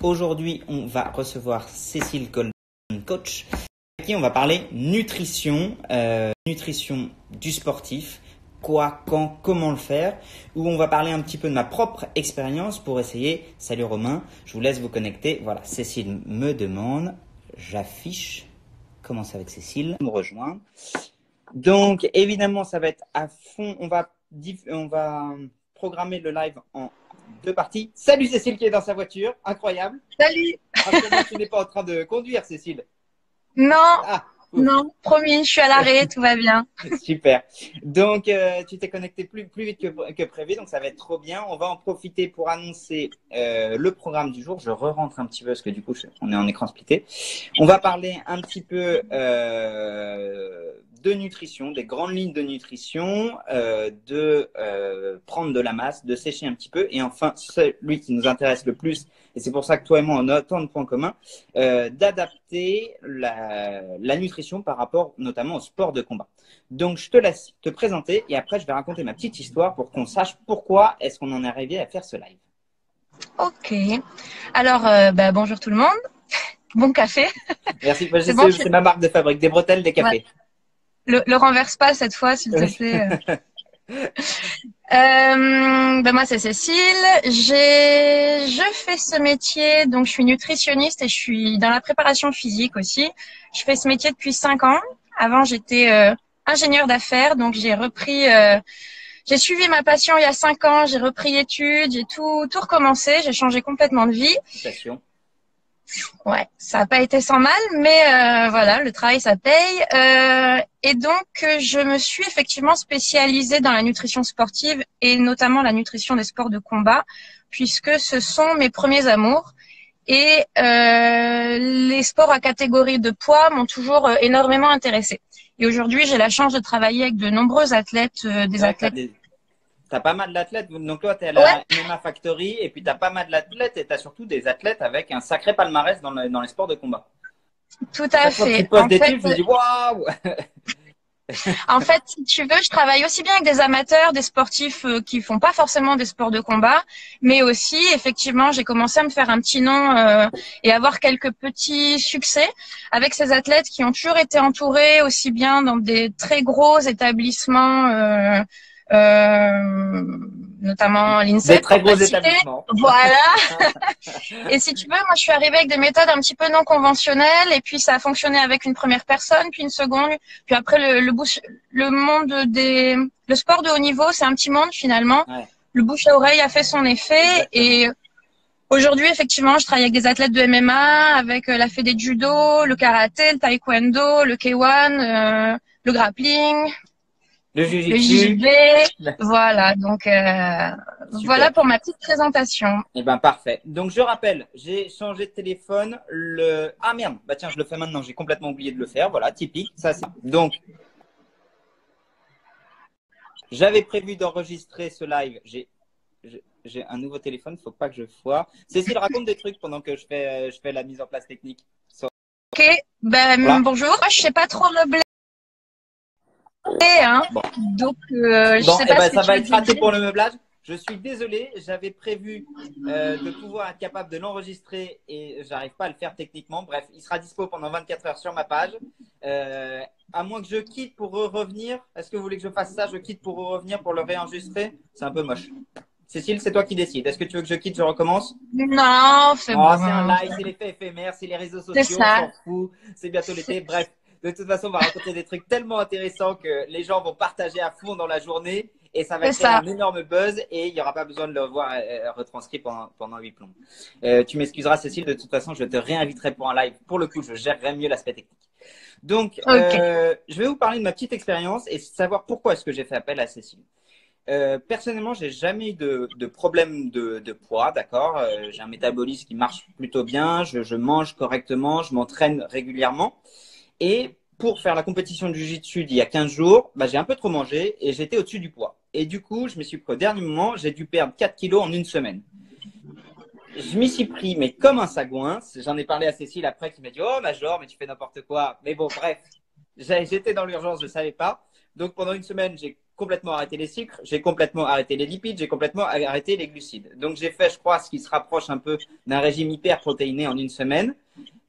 Aujourd'hui, on va recevoir Cécile Golden, coach, avec qui on va parler nutrition, nutrition du sportif, quoi, quand, comment le faire, où on va parler un petit peu de ma propre expérience pour essayer. Salut Romain, je vous laisse vous connecter. Voilà, Cécile me demande, j'affiche, commence avec Cécile, me rejoindre. Donc, évidemment, ça va être à fond. On va programmer le live en deux parties. Salut Cécile qui est dans sa voiture. Incroyable. Salut. Rassure-moi, tu n'es pas en train de conduire, Cécile. Non, Ah, non, promis, je suis à l'arrêt, tout va bien. super. Donc, tu t'es connecté plus vite que prévu, donc ça va être trop bien. On va en profiter pour annoncer le programme du jour. Je re-rentre un petit peu parce que du coup, on est en écran splitté. On va parler un petit peu de nutrition, des grandes lignes de nutrition, de prendre de la masse, de sécher un petit peu. Et enfin, celui qui nous intéresse le plus, et c'est pour ça que toi et moi, on a tant de points communs, d'adapter la nutrition par rapport notamment au sport de combat. Donc, je te laisse te présenter et après, je vais raconter ma petite histoire pour qu'on sache pourquoi est-ce qu'on en est arrivé à faire ce live. Ok. Alors, bonjour tout le monde. Bon café. Merci. C'est ma marque de fabrique, des bretelles, des cafés. Ouais. Le renverse pas cette fois, s'il te plaît. Moi, c'est Cécile. Je fais ce métier, donc je suis nutritionniste et je suis dans la préparation physique aussi. Je fais ce métier depuis 5 ans. Avant, j'étais ingénieure d'affaires, donc j'ai suivi ma passion il y a 5 ans. J'ai repris études, j'ai tout recommencé. J'ai changé complètement de vie. Passion. Ouais, ça n'a pas été sans mal, mais voilà, le travail, ça paye. Et donc, je me suis effectivement spécialisée dans la nutrition sportive et notamment la nutrition des sports de combat, puisque ce sont mes premiers amours. Et les sports à catégorie de poids m'ont toujours énormément intéressée. Et aujourd'hui, j'ai la chance de travailler avec de nombreux athlètes, des athlètes. T'as pas mal d'athlètes. Donc toi, tu es à la MMA Factory et puis tu as pas mal d'athlètes et tu as surtout des athlètes avec un sacré palmarès dans les sports de combat. Tout à Chaque fois que fait. tu postes des titres, je me dis waouh. En fait, si tu veux, je travaille aussi bien avec des amateurs, des sportifs qui font pas forcément des sports de combat, mais aussi, effectivement, j'ai commencé à me faire un petit nom et avoir quelques petits succès avec ces athlètes qui ont toujours été entourés aussi bien dans des très gros établissements, notamment l'INSEP. Des très gros établissements. Voilà. Et si tu veux, moi, je suis arrivée avec des méthodes un petit peu non conventionnelles, et puis ça a fonctionné avec une première personne, puis une seconde, puis après le monde le sport de haut niveau, c'est un petit monde finalement. Ouais. Le bouche à oreille a fait son effet. Exactement. Et aujourd'hui, effectivement, je travaille avec des athlètes de MMA, avec la fédé de judo, le karaté, le taekwondo, le K1, le grappling. Le JJB, voilà, donc voilà pour ma petite présentation. Eh ben parfait. Donc je rappelle, j'ai changé de téléphone. Ah merde, bah tiens, je le fais maintenant. J'ai complètement oublié de le faire. Voilà, typique. Ça c'est. Donc j'avais prévu d'enregistrer ce live. J'ai un nouveau téléphone. Faut pas que je foire. Cécile, raconte des trucs pendant que je fais la mise en place technique. Ok, voilà. Bonjour. Moi je sais pas trop meubler. Hein. Bon. Donc, je sais pas ça va être raté pour le meublage. Je suis désolé, j'avais prévu de pouvoir être capable de l'enregistrer et j'arrive pas à le faire techniquement. Bref, il sera dispo pendant 24 heures sur ma page. À moins que je quitte pour revenir. Est-ce que vous voulez que je fasse ça? Je quitte pour revenir pour le réenregistrer? C'est un peu moche. Cécile, c'est toi qui décides. Est-ce que tu veux que je quitte, je recommence? Non, c'est bon. C'est un live, c'est l'effet éphémère, c'est les réseaux sociaux, on s'en fout. C'est bientôt l'été. Bref. De toute façon, on va raconter des trucs tellement intéressants que les gens vont partager à fond dans la journée et ça va créer un énorme buzz et il n'y aura pas besoin de le voir retranscrit pendant 8 plombs. Tu m'excuseras, Cécile, de toute façon, je te réinviterai pour un live. Pour le coup, je gérerai mieux l'aspect technique. Donc, je vais vous parler de ma petite expérience et savoir pourquoi est-ce que j'ai fait appel à Cécile. Personnellement, j'ai jamais eu de problème de poids, d'accord. J'ai un métabolisme qui marche plutôt bien, je mange correctement, je m'entraîne régulièrement. Et pour faire la compétition du jiu-jitsu d'il y a 15 jours, j'ai un peu trop mangé et j'étais au-dessus du poids. Et du coup, je me suis pris au dernier moment, j'ai dû perdre 4 kilos en une semaine. Je m'y suis pris, mais comme un sagouin. J'en ai parlé à Cécile après qui m'a dit « Oh, Major, mais tu fais n'importe quoi. » Mais bon, bref, j'étais dans l'urgence, je ne savais pas. Donc, pendant une semaine, j'ai complètement arrêté les sucres, j'ai complètement arrêté les lipides, j'ai complètement arrêté les glucides. Donc, j'ai fait, je crois, ce qui se rapproche un peu d'un régime hyper-protéiné en une semaine.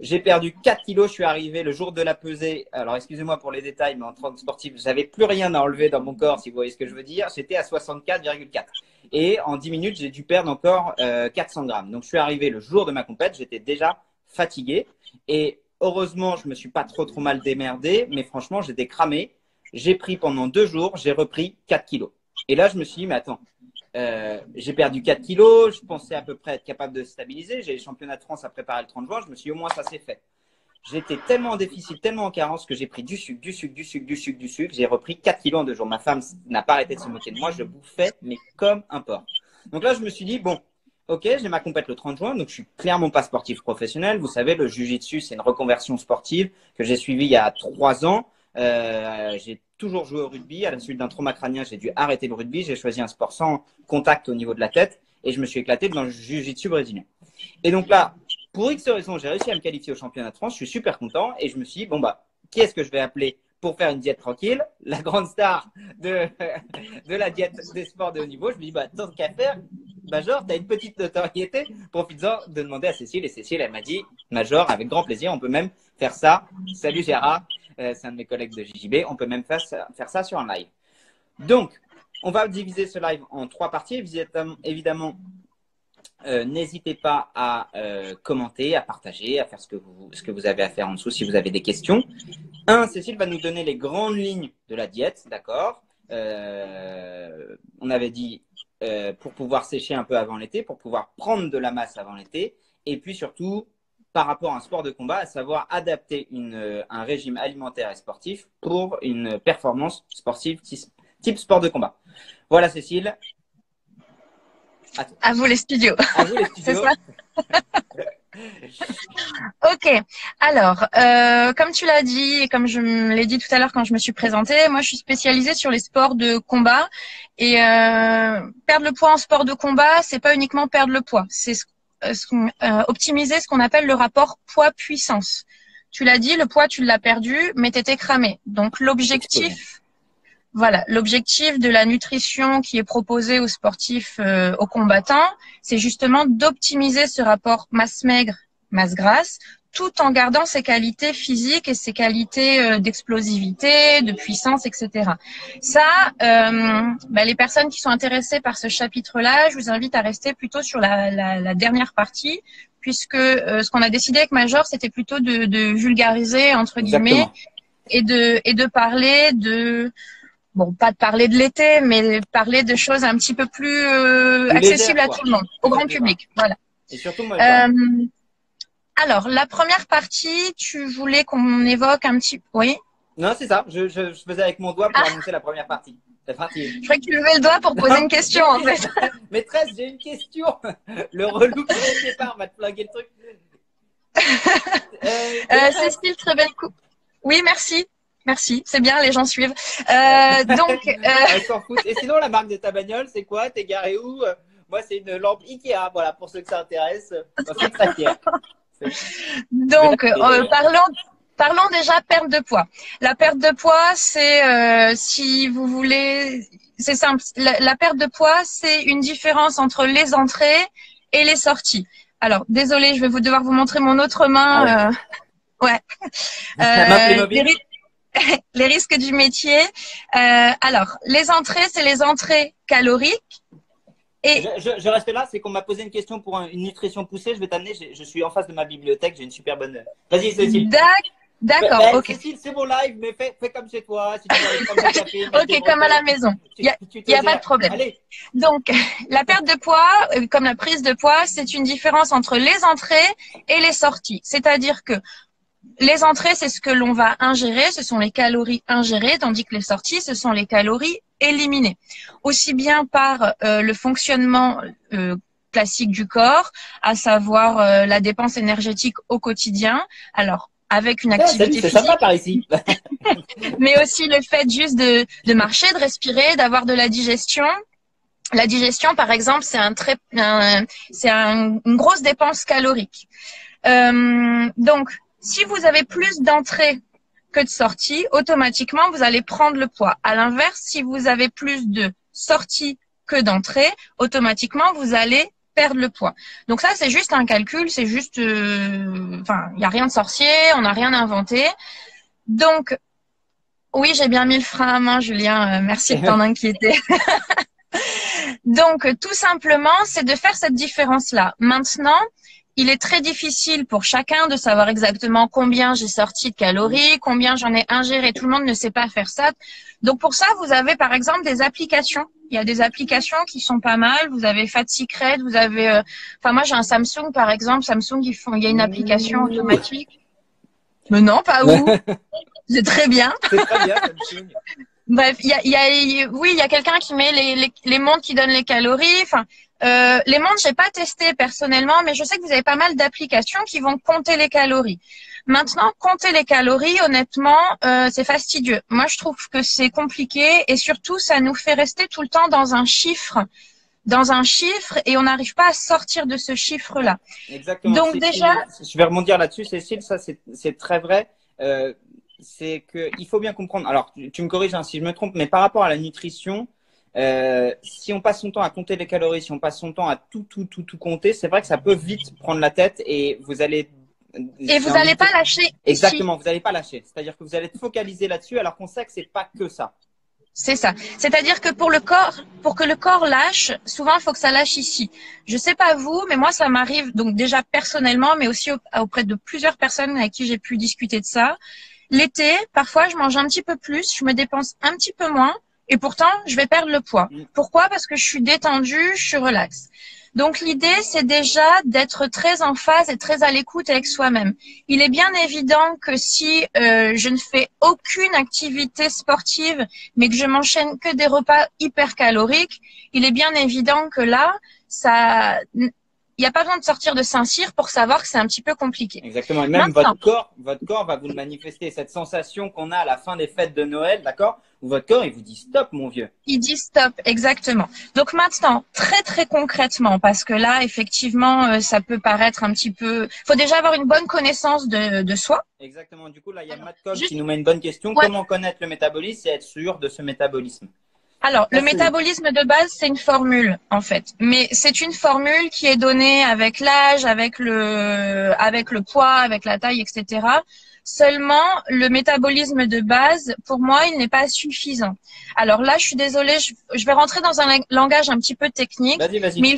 J'ai perdu 4 kilos, je suis arrivé le jour de la pesée. Alors, excusez-moi pour les détails, mais en tant que sportif, j'avais plus rien à enlever dans mon corps, si vous voyez ce que je veux dire. J'étais à 64,4. Et en 10 minutes, j'ai dû perdre encore 400 grammes. Donc, je suis arrivé le jour de ma compète, j'étais déjà fatigué. Et heureusement, je me suis pas trop mal démerdé, mais franchement, j'étais cramé. J'ai pris pendant 2 jours, j'ai repris 4 kilos. Et là, je me suis dit, mais attends, j'ai perdu 4 kilos, je pensais à peu près être capable de stabiliser. J'ai les championnats de France à préparer le 30 juin, je me suis dit, au moins, ça c'est fait. J'étais tellement en déficit, tellement en carence que j'ai pris du sucre. J'ai repris 4 kilos en 2 jours. Ma femme n'a pas arrêté de se moquer de moi, je bouffais, mais comme un porc. Donc là, je me suis dit, bon, ok, j'ai ma compète le 30 juin, donc je suis clairement pas sportif professionnel. Vous savez, le jiu-jitsu, c'est une reconversion sportive que j'ai suivie il y a 3 ans. J'ai toujours joué au rugby. À la suite d'un trauma crânien, j'ai dû arrêter le rugby. J'ai choisi un sport sans contact au niveau de la tête et je me suis éclaté dans le jiu-jitsu brésilien. Et donc là, pour X raisons, j'ai réussi à me qualifier au championnat de France. Je suis super content et je me suis dit, bon bah, qui est-ce que je vais appeler pour faire une diète tranquille? La grande star de la diète des sports de haut niveau. Je me dis, bah, tant qu'à faire, Major, tu as une petite notoriété, profites-en de demander à Cécile. Et Cécile, elle m'a dit, Major, avec grand plaisir, on peut même faire ça. Salut Gérard, c'est un de mes collègues de JJB, on peut même faire ça sur un live. Donc, on va diviser ce live en 3 parties. Évidemment, n'hésitez pas à commenter, à partager, à faire ce que vous avez à faire en dessous si vous avez des questions. Cécile va nous donner les grandes lignes de la diète, d'accord. On avait dit pour pouvoir sécher un peu avant l'été, pour pouvoir prendre de la masse avant l'été, et puis surtout par rapport à un sport de combat, à savoir adapter un régime alimentaire et sportif pour une performance sportive type sport de combat. Voilà Cécile. À vous les studios. À vous les studios. C'est ça. Ok. Alors, comme tu l'as dit et comme je me l'ai dit tout à l'heure quand je me suis présentée, moi je suis spécialisée sur les sports de combat et perdre le poids en sport de combat, c'est pas uniquement perdre le poids, c'est optimiser ce qu'on appelle le rapport poids-puissance. Tu l'as dit, le poids tu l'as perdu, mais t'étais cramé. Donc l'objectif de la nutrition qui est proposée aux sportifs, aux combattants, c'est justement d'optimiser ce rapport masse maigre, masse grasse, tout en gardant ses qualités physiques et ses qualités d'explosivité, de puissance, etc. Ça, les personnes qui sont intéressées par ce chapitre-là, je vous invite à rester plutôt sur la dernière partie, puisque ce qu'on a décidé avec Major, c'était plutôt de vulgariser, entre guillemets, et de parler de... Bon, pas de parler de l'été, mais parler de choses un petit peu plus accessibles à tout le monde, au grand public. Voilà. Et surtout, moi, alors, la première partie, tu voulais qu'on évoque un petit... Oui. Non, c'est ça. Je faisais avec mon doigt pour annoncer la première partie. Je croyais que tu levais le doigt pour poser une question, en fait. Maîtresse, j'ai une question. Le relou qui est le départ va te flinguer le truc. Cécile, très belle coupe. Oui, merci. Merci, c'est bien, les gens suivent. Donc, elle s'en fout. Et sinon, la marque de ta bagnole, c'est quoi? T'es garé où? Moi, c'est une lampe Ikea. Voilà, pour ceux que ça intéresse. Je suis très fière. Donc, parlons déjà perte de poids. La perte de poids, c'est, si vous voulez, c'est simple. La perte de poids, c'est une différence entre les entrées et les sorties. Alors, désolé, je vais devoir vous montrer mon autre main. Ouais. Les risques du métier. Alors, les entrées, c'est les entrées caloriques. Et je reste là, c'est qu'on m'a posé une question pour une nutrition poussée. Je vais t'amener, je suis en face de ma bibliothèque, j'ai une super bonne. Vas-y, Cécile. D'accord, ok. Cécile, c'est mon live, mais fais comme chez toi. Si tu veux prendre un café, ok, comme à la maison. Il n'y a pas de problème. Allez. Donc, la perte de poids, comme la prise de poids, c'est une différence entre les entrées et les sorties. C'est-à-dire que les entrées, c'est ce que l'on va ingérer, ce sont les calories ingérées, tandis que les sorties, ce sont les calories éliminées. Aussi bien par le fonctionnement classique du corps, à savoir la dépense énergétique au quotidien, alors avec une activité physique, sympa par ici. mais aussi le fait juste de marcher, de respirer, d'avoir de la digestion. La digestion, par exemple, c'est une grosse dépense calorique. Donc, si vous avez plus d'entrées que de sorties, automatiquement, vous allez prendre le poids. À l'inverse, si vous avez plus de sorties que d'entrées, automatiquement, vous allez perdre le poids. Donc ça, c'est juste un calcul, c'est juste, enfin, il n'y a rien de sorcier, on n'a rien inventé. Donc, oui, j'ai bien mis le frein à main, Julien, merci de t'en inquiéter. Donc, tout simplement, c'est de faire cette différence-là. Maintenant, il est très difficile pour chacun de savoir exactement combien j'ai sorti de calories, combien j'en ai ingéré. Tout le monde ne sait pas faire ça. Donc, pour ça, vous avez par exemple des applications. Il y a des applications qui sont pas mal. Vous avez Fat Secret, vous avez... Enfin, moi, j'ai un Samsung, par exemple. Samsung, il y a une application automatique. Mais non, pas où. C'est très bien. C'est très bien, Samsung. Bref, il y a quelqu'un qui met les montres qui donnent les calories. Enfin, les montres, j'ai pas testé personnellement, mais je sais que vous avez pas mal d'applications qui vont compter les calories. Maintenant, compter les calories, honnêtement, c'est fastidieux. Moi, je trouve que c'est compliqué et surtout, ça nous fait rester tout le temps dans un chiffre et on n'arrive pas à sortir de ce chiffre-là. Exactement. Donc déjà, je vais rebondir là-dessus, Cécile, ça c'est très vrai. C'est que il faut bien comprendre. Alors, tu me corriges si je me trompe, mais par rapport à la nutrition, si on passe son temps à compter les calories, si on passe son temps à tout compter, c'est vrai que ça peut vite prendre la tête et vous allez pas lâcher. Exactement, vous n'allez pas lâcher. C'est-à-dire que vous allez être focalisé là-dessus, alors qu'on sait que c'est pas que ça. C'est ça. C'est-à-dire que pour que le corps lâche, souvent il faut que ça lâche ici. Je sais pas vous, mais moi ça m'arrive donc déjà personnellement, mais aussi auprès de plusieurs personnes avec qui j'ai pu discuter de ça. L'été, parfois, je mange un petit peu plus, je me dépense un petit peu moins et pourtant, je vais perdre le poids. Pourquoi? Parce que je suis détendue, je suis relaxe. Donc, l'idée, c'est déjà d'être très en phase et très à l'écoute avec soi-même. Il est bien évident que si je ne fais aucune activité sportive, mais que je m'enchaîne que des repas hyper caloriques, il est bien évident que là, il n'y a pas besoin de sortir de Saint-Cyr pour savoir que c'est un petit peu compliqué. Exactement. Et même votre corps va vous le manifester. Cette sensation qu'on a à la fin des fêtes de Noël, d'accord? Où votre corps, il vous dit stop, mon vieux. Il dit stop, exactement. Donc maintenant, très très concrètement, parce que là, effectivement, ça peut paraître un petit peu... Il faut déjà avoir une bonne connaissance de soi. Exactement. Du coup, là, il y a Matt Cobb qui nous met une bonne question. Ouais. Comment connaître le métabolisme et être sûr de ce métabolisme? Alors, le métabolisme de base, c'est une formule, en fait. Mais c'est une formule qui est donnée avec l'âge, avec le poids, avec la taille, etc. Seulement, le métabolisme de base, pour moi, il n'est pas suffisant. Alors là, je suis désolée, je vais rentrer dans un langage un petit peu technique. Vas-y. Mais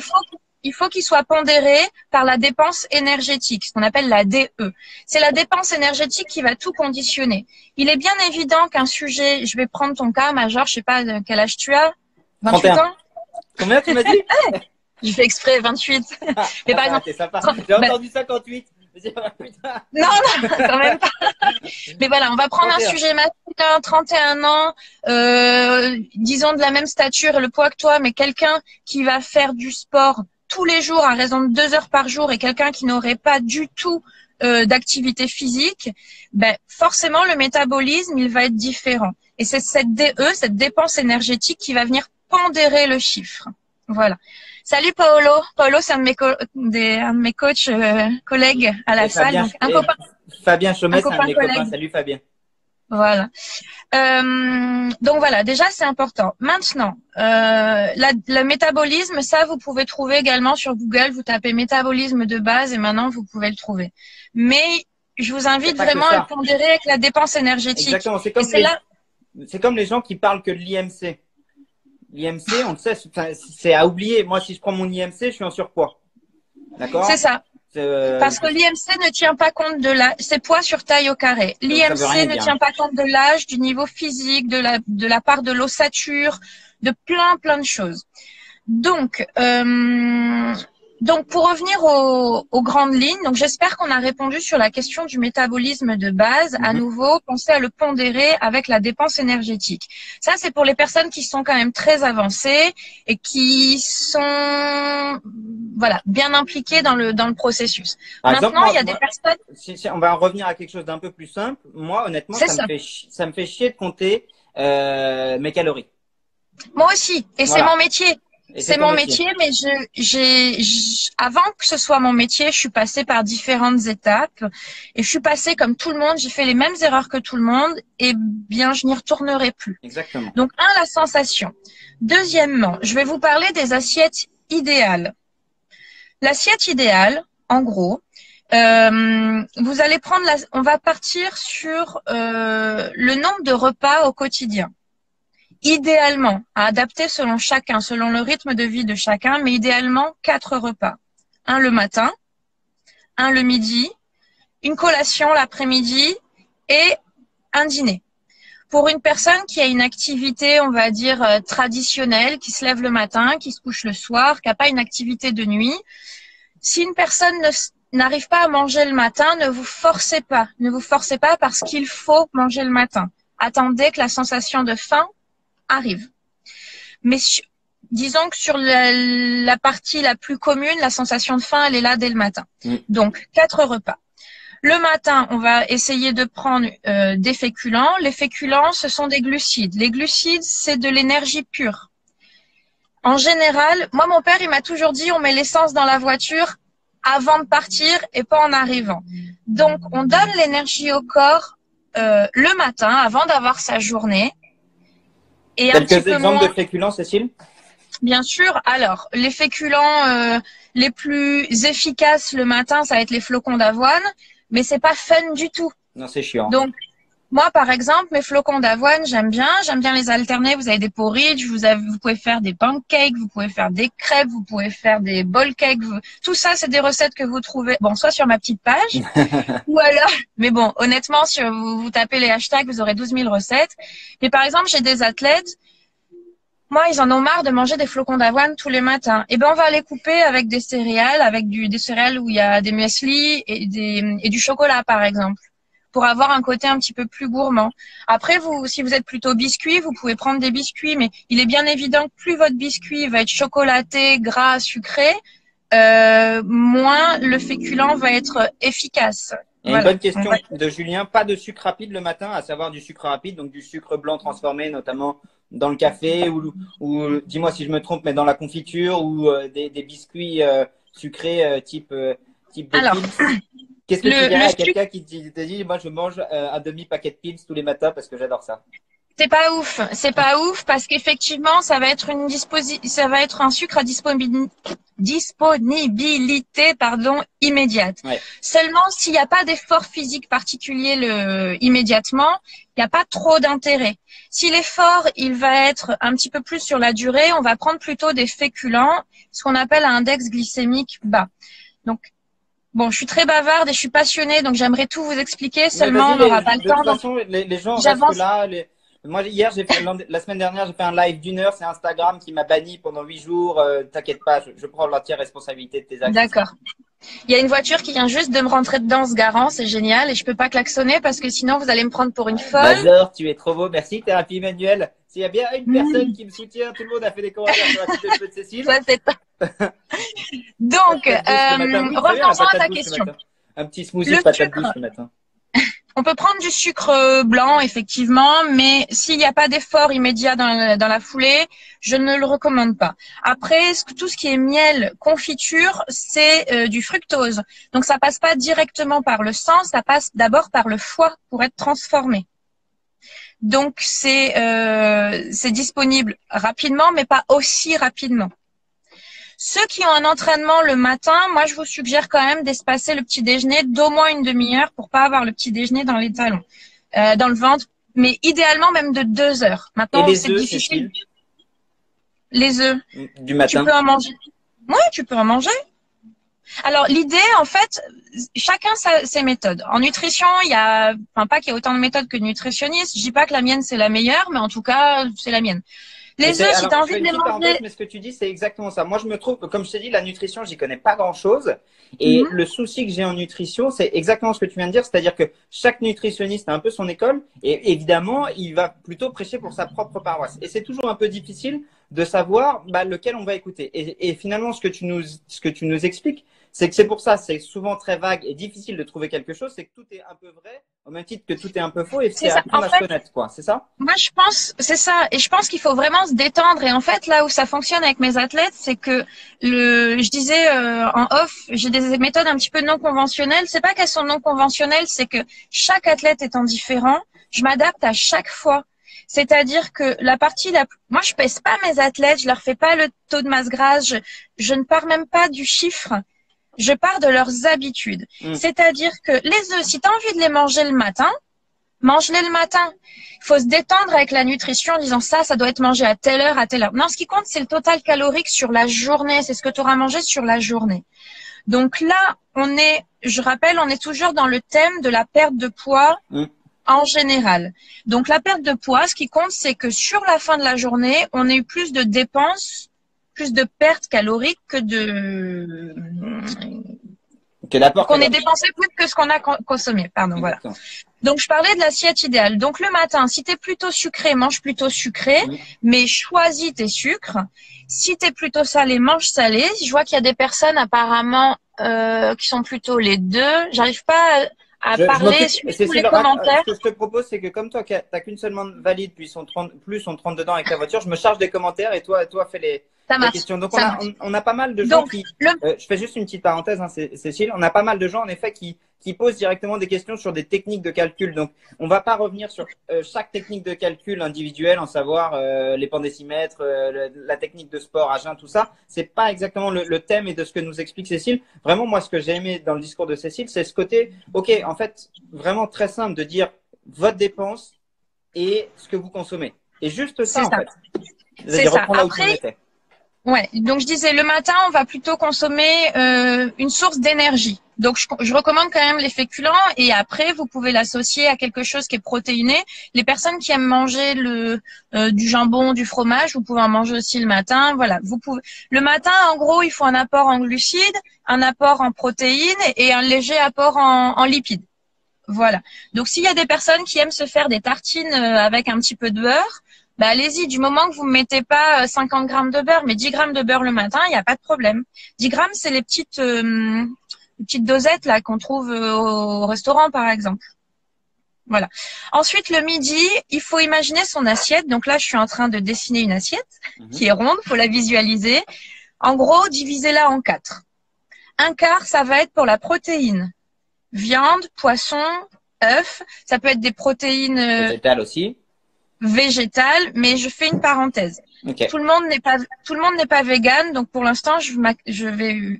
il faut qu'il soit pondéré par la dépense énergétique, ce qu'on appelle la DE. C'est la dépense énergétique qui va tout conditionner. Il est bien évident qu'un sujet, je vais prendre ton cas, Major, je sais pas quel âge tu as, 28 ans. Combien tu m'as dit? Je fais exprès, 28. Mais par exemple, j'ai entendu 58. Non, quand même pas. Mais voilà, on va prendre 31. Un sujet masculin, 31 ans, disons de la même stature et le poids que toi, mais quelqu'un qui va faire du sport tous les jours à raison de 2 heures par jour et quelqu'un qui n'aurait pas du tout d'activité physique, ben forcément le métabolisme il va être différent. Et c'est cette DE, cette dépense énergétique qui va venir pondérer le chiffre. Voilà. Salut Paolo. Paolo, c'est un de mes coachs, collègues à la salle. Donc, Fabien Chaumet, c'est un de mes copains. Salut Fabien. Voilà. Donc voilà, déjà c'est important. Maintenant, le métabolisme, ça vous pouvez trouver également sur Google. Vous tapez métabolisme de base et maintenant vous pouvez le trouver. Mais je vous invite vraiment à le pondérer avec la dépense énergétique. Exactement. C'est comme les gens qui parlent que de l'IMC. L'IMC, on le sait, c'est à oublier. Moi, si je prends mon IMC, je suis en surpoids. D'accord? C'est ça. Parce que l'IMC ne tient pas compte de c'est poids sur taille au carré. L'IMC ne tient pas compte de l'âge, du niveau physique, de la part de l'ossature, de plein de choses. Donc pour revenir aux grandes lignes, donc j'espère qu'on a répondu sur la question du métabolisme de base. À nouveau, pensez à le pondérer avec la dépense énergétique. Ça, c'est pour les personnes qui sont quand même très avancées et qui sont bien impliquées dans le processus. Maintenant, il y a des personnes. On va en revenir à quelque chose d'un peu plus simple. Moi, honnêtement, ça me fait chier de compter mes calories. Moi aussi, et c'est mon métier. C'est mon métier, mais avant que ce soit mon métier, je suis passée par différentes étapes et je suis passée comme tout le monde, j'ai fait les mêmes erreurs que tout le monde et bien, je n'y retournerai plus. Exactement. Donc, la sensation. Deuxièmement, je vais vous parler des assiettes idéales. L'assiette idéale, en gros, vous allez prendre on va partir sur le nombre de repas au quotidien. Idéalement, à adapter selon chacun, selon le rythme de vie de chacun, mais idéalement 4 repas. Un le matin, un le midi, une collation l'après-midi et un dîner. Pour une personne qui a une activité, on va dire, traditionnelle, qui se lève le matin, qui se couche le soir, qui n'a pas une activité de nuit, si une personne n'arrive pas à manger le matin, ne vous forcez pas. Ne vous forcez pas parce qu'il faut manger le matin. Attendez que la sensation de faim arrive. Mais disons que sur la partie la plus commune, la sensation de faim, elle est là dès le matin. Donc, 4 repas. Le matin, on va essayer de prendre des féculents. Les féculents, ce sont des glucides. Les glucides, c'est de l'énergie pure. En général, moi, mon père, il m'a toujours dit, on met l'essence dans la voiture avant de partir et pas en arrivant. Donc, on donne l'énergie au corps le matin, avant d'avoir sa journée. Et quelques exemples de féculents, Cécile? Bien sûr. Alors, les féculents les plus efficaces le matin, ça va être les flocons d'avoine, mais c'est pas fun du tout. Non, c'est chiant. Donc, moi, par exemple, mes flocons d'avoine, j'aime bien les alterner. Vous avez des porridge, vous pouvez faire des pancakes, vous pouvez faire des crêpes, vous pouvez faire des bowl cakes. Tout ça, c'est des recettes que vous trouvez, bon, soit sur ma petite page, ou alors, mais bon, honnêtement, si vous tapez les hashtags, vous aurez 12 000 recettes. Mais par exemple, j'ai des athlètes, moi, ils en ont marre de manger des flocons d'avoine tous les matins. Eh ben, on va les couper avec des céréales, des céréales où il y a des muesli et du chocolat, par exemple, pour avoir un côté un petit peu plus gourmand. Après, si vous êtes plutôt biscuit, vous pouvez prendre des biscuits, mais il est bien évident que plus votre biscuit va être chocolaté, gras, sucré, moins le féculent va être efficace. Et une bonne question de Julien, pas de sucre rapide le matin, à savoir du sucre rapide, donc du sucre blanc transformé, notamment dans le café ou dis-moi si je me trompe, mais dans la confiture ou des biscuits sucrés type Alors, Pils. Qu'est-ce que tu dirais à quelqu'un qui te dit, moi je mange un demi-paquet de Pils tous les matins parce que j'adore ça? C'est pas ouf parce qu'effectivement ça va être un sucre à disponibilité immédiate. Ouais. Seulement s'il n'y a pas d'effort physique particulier immédiatement, il n'y a pas trop d'intérêt. Si l'effort il va être un petit peu plus sur la durée, on va prendre plutôt des féculents, ce qu'on appelle un index glycémique bas. Donc bon, je suis très bavarde et je suis passionnée, donc j'aimerais tout vous expliquer. Seulement, on n'aura pas le temps. De toute façon, les gens restent là. Moi, hier, la semaine dernière, j'ai fait un live d'1 heure. C'est Instagram qui m'a banni pendant 8 jours. T'inquiète pas, je prends l'entière responsabilité de tes actes. D'accord. Il y a une voiture qui vient juste de me rentrer dedans, ce garant, c'est génial. Et je peux pas klaxonner parce que sinon, vous allez me prendre pour une folle. Major, tu es trop beau. Merci, Thérapie Manuelle. S'il y a bien une personne qui me soutient, tout le monde a fait des commentaires sur la petite de cheveux de Cécile. Ça, c'est pas. Donc, revenons-en à ta question. Un petit smoothie de patate douce ce matin. On peut prendre du sucre blanc, effectivement, mais s'il n'y a pas d'effort immédiat dans la foulée, je ne le recommande pas. Après, tout ce qui est miel, confiture, c'est du fructose. Donc, ça passe pas directement par le sang, ça passe d'abord par le foie pour être transformé. Donc, c'est disponible rapidement, mais pas aussi rapidement. Ceux qui ont un entraînement le matin, moi, je vous suggère quand même d'espacer le petit déjeuner d'au moins une demi-heure pour pas avoir le petit déjeuner dans les talons, dans le ventre, mais idéalement même de 2 heures. Maintenant, c'est difficile. Les œufs. Du matin. Tu peux en manger. Oui, tu peux en manger. Alors, l'idée, en fait, chacun ses méthodes. En nutrition, pas qu'il y a autant de méthodes que de nutritionnistes. Je dis pas que la mienne, c'est la meilleure, mais en tout cas, c'est la mienne. Les œufs, si tu as envie de les manger. Mais ce que tu dis, c'est exactement ça. Moi, je me trouve, comme je t'ai dit, la nutrition, j'y connais pas grand-chose. Et le souci que j'ai en nutrition, c'est exactement ce que tu viens de dire. C'est-à-dire que chaque nutritionniste a un peu son école. Et évidemment, il va plutôt prêcher pour sa propre paroisse. Et c'est toujours un peu difficile de savoir lequel on va écouter. Et finalement, ce que tu nous expliques, c'est que c'est pour ça, c'est souvent très vague et difficile de trouver quelque chose, c'est que tout est un peu vrai, au même titre que tout est un peu faux, et c'est apprendre à se connaître, quoi. C'est ça? Moi, je pense, c'est ça. Et je pense qu'il faut vraiment se détendre. Et en fait, là où ça fonctionne avec mes athlètes, c'est que je disais en off, j'ai des méthodes un petit peu non conventionnelles. C'est pas qu'elles sont non conventionnelles, c'est que chaque athlète étant différent, je m'adapte à chaque fois. C'est-à-dire que moi, je pèse pas mes athlètes, je leur fais pas le taux de masse grasse, je ne pars même pas du chiffre. Je pars de leurs habitudes. C'est-à-dire que les œufs, si tu as envie de les manger le matin, mange-les le matin. Il faut se détendre avec la nutrition en disant ça doit être mangé à telle heure, à telle heure. Non, ce qui compte, c'est le total calorique sur la journée. C'est ce que tu auras mangé sur la journée. Donc là, je rappelle, on est toujours dans le thème de la perte de poids en général. Donc la perte de poids, ce qui compte, c'est que sur la fin de la journée, on ait eu plus de dépenses, plus de pertes caloriques que qu'on ait dépensé plus que ce qu'on a consommé. Pardon, voilà. Donc, je parlais de l'assiette idéale. Donc, le matin, si tu es plutôt sucré, mange plutôt sucré, mais choisis tes sucres. Si tu es plutôt salé, mange salé. Je vois qu'il y a des personnes apparemment qui sont plutôt les deux. J'arrive pas à parler sur tous les commentaires. Ce que je te propose, c'est que comme toi, tu n'as qu'une seule main valide, plus on te rentre dedans avec ta voiture, je me charge des commentaires et toi fais les questions. Donc, on a pas mal de gens je fais juste une petite parenthèse, hein, Cécile. On a pas mal de gens, en effet, qui posent directement des questions sur des techniques de calcul. Donc, on va pas revenir sur chaque technique de calcul individuelle, en savoir les pandécimètres, la technique de sport à jeun, tout ça. C'est pas exactement le thème et de ce que nous explique Cécile. Vraiment, moi, ce que j'ai aimé dans le discours de Cécile, c'est ce côté, ok, en fait, vraiment très simple de dire votre dépense et ce que vous consommez. Et juste ça, en fait. C'est ça. Après, ouais, donc je disais, le matin, on va plutôt consommer une source d'énergie. Donc, je recommande quand même les féculents et après, vous pouvez l'associer à quelque chose qui est protéiné. Les personnes qui aiment manger du jambon, du fromage, vous pouvez en manger aussi le matin. Voilà, le matin, en gros, il faut un apport en glucides, un apport en protéines et un léger apport en lipides. Voilà. Donc, s'il y a des personnes qui aiment se faire des tartines avec un petit peu de beurre, bah, allez-y, du moment que vous ne mettez pas 50 grammes de beurre, mais 10 grammes de beurre le matin, il n'y a pas de problème. 10 grammes, c'est les petites dosettes là qu'on trouve au restaurant, par exemple. Voilà. Ensuite, le midi, il faut imaginer son assiette. Donc là, je suis en train de dessiner une assiette qui est ronde, il faut la visualiser. En gros, divisez-la en 4. Un quart, ça va être pour la protéine. Viande, poisson, œufs. Ça peut être des protéines végétales aussi. Végétale, mais je fais une parenthèse. Okay. Tout le monde n'est pas vegan, donc pour l'instant, je vais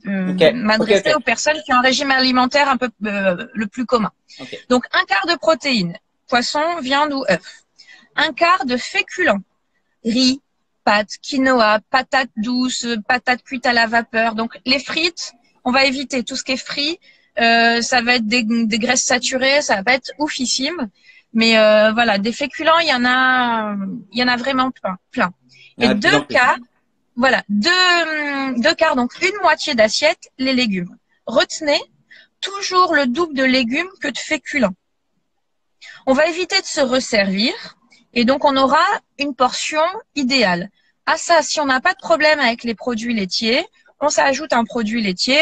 m'adresser aux personnes qui ont un régime alimentaire un peu le plus commun. Donc, un quart de protéines, poisson, viande ou œuf. Un quart de féculents, riz, pâtes, quinoa, patates douces, patates cuites à la vapeur. Donc, les frites, on va éviter tout ce qui est frit. Ça va être des graisses saturées, ça va être oufissime. Mais voilà, des féculents, il y en a vraiment plein. Et deux quarts, donc une moitié d'assiette, les légumes. Retenez toujours le double de légumes que de féculents. On va éviter de se resservir et donc on aura une portion idéale. À ça, si on n'a pas de problème avec les produits laitiers, on s'ajoute un produit laitier.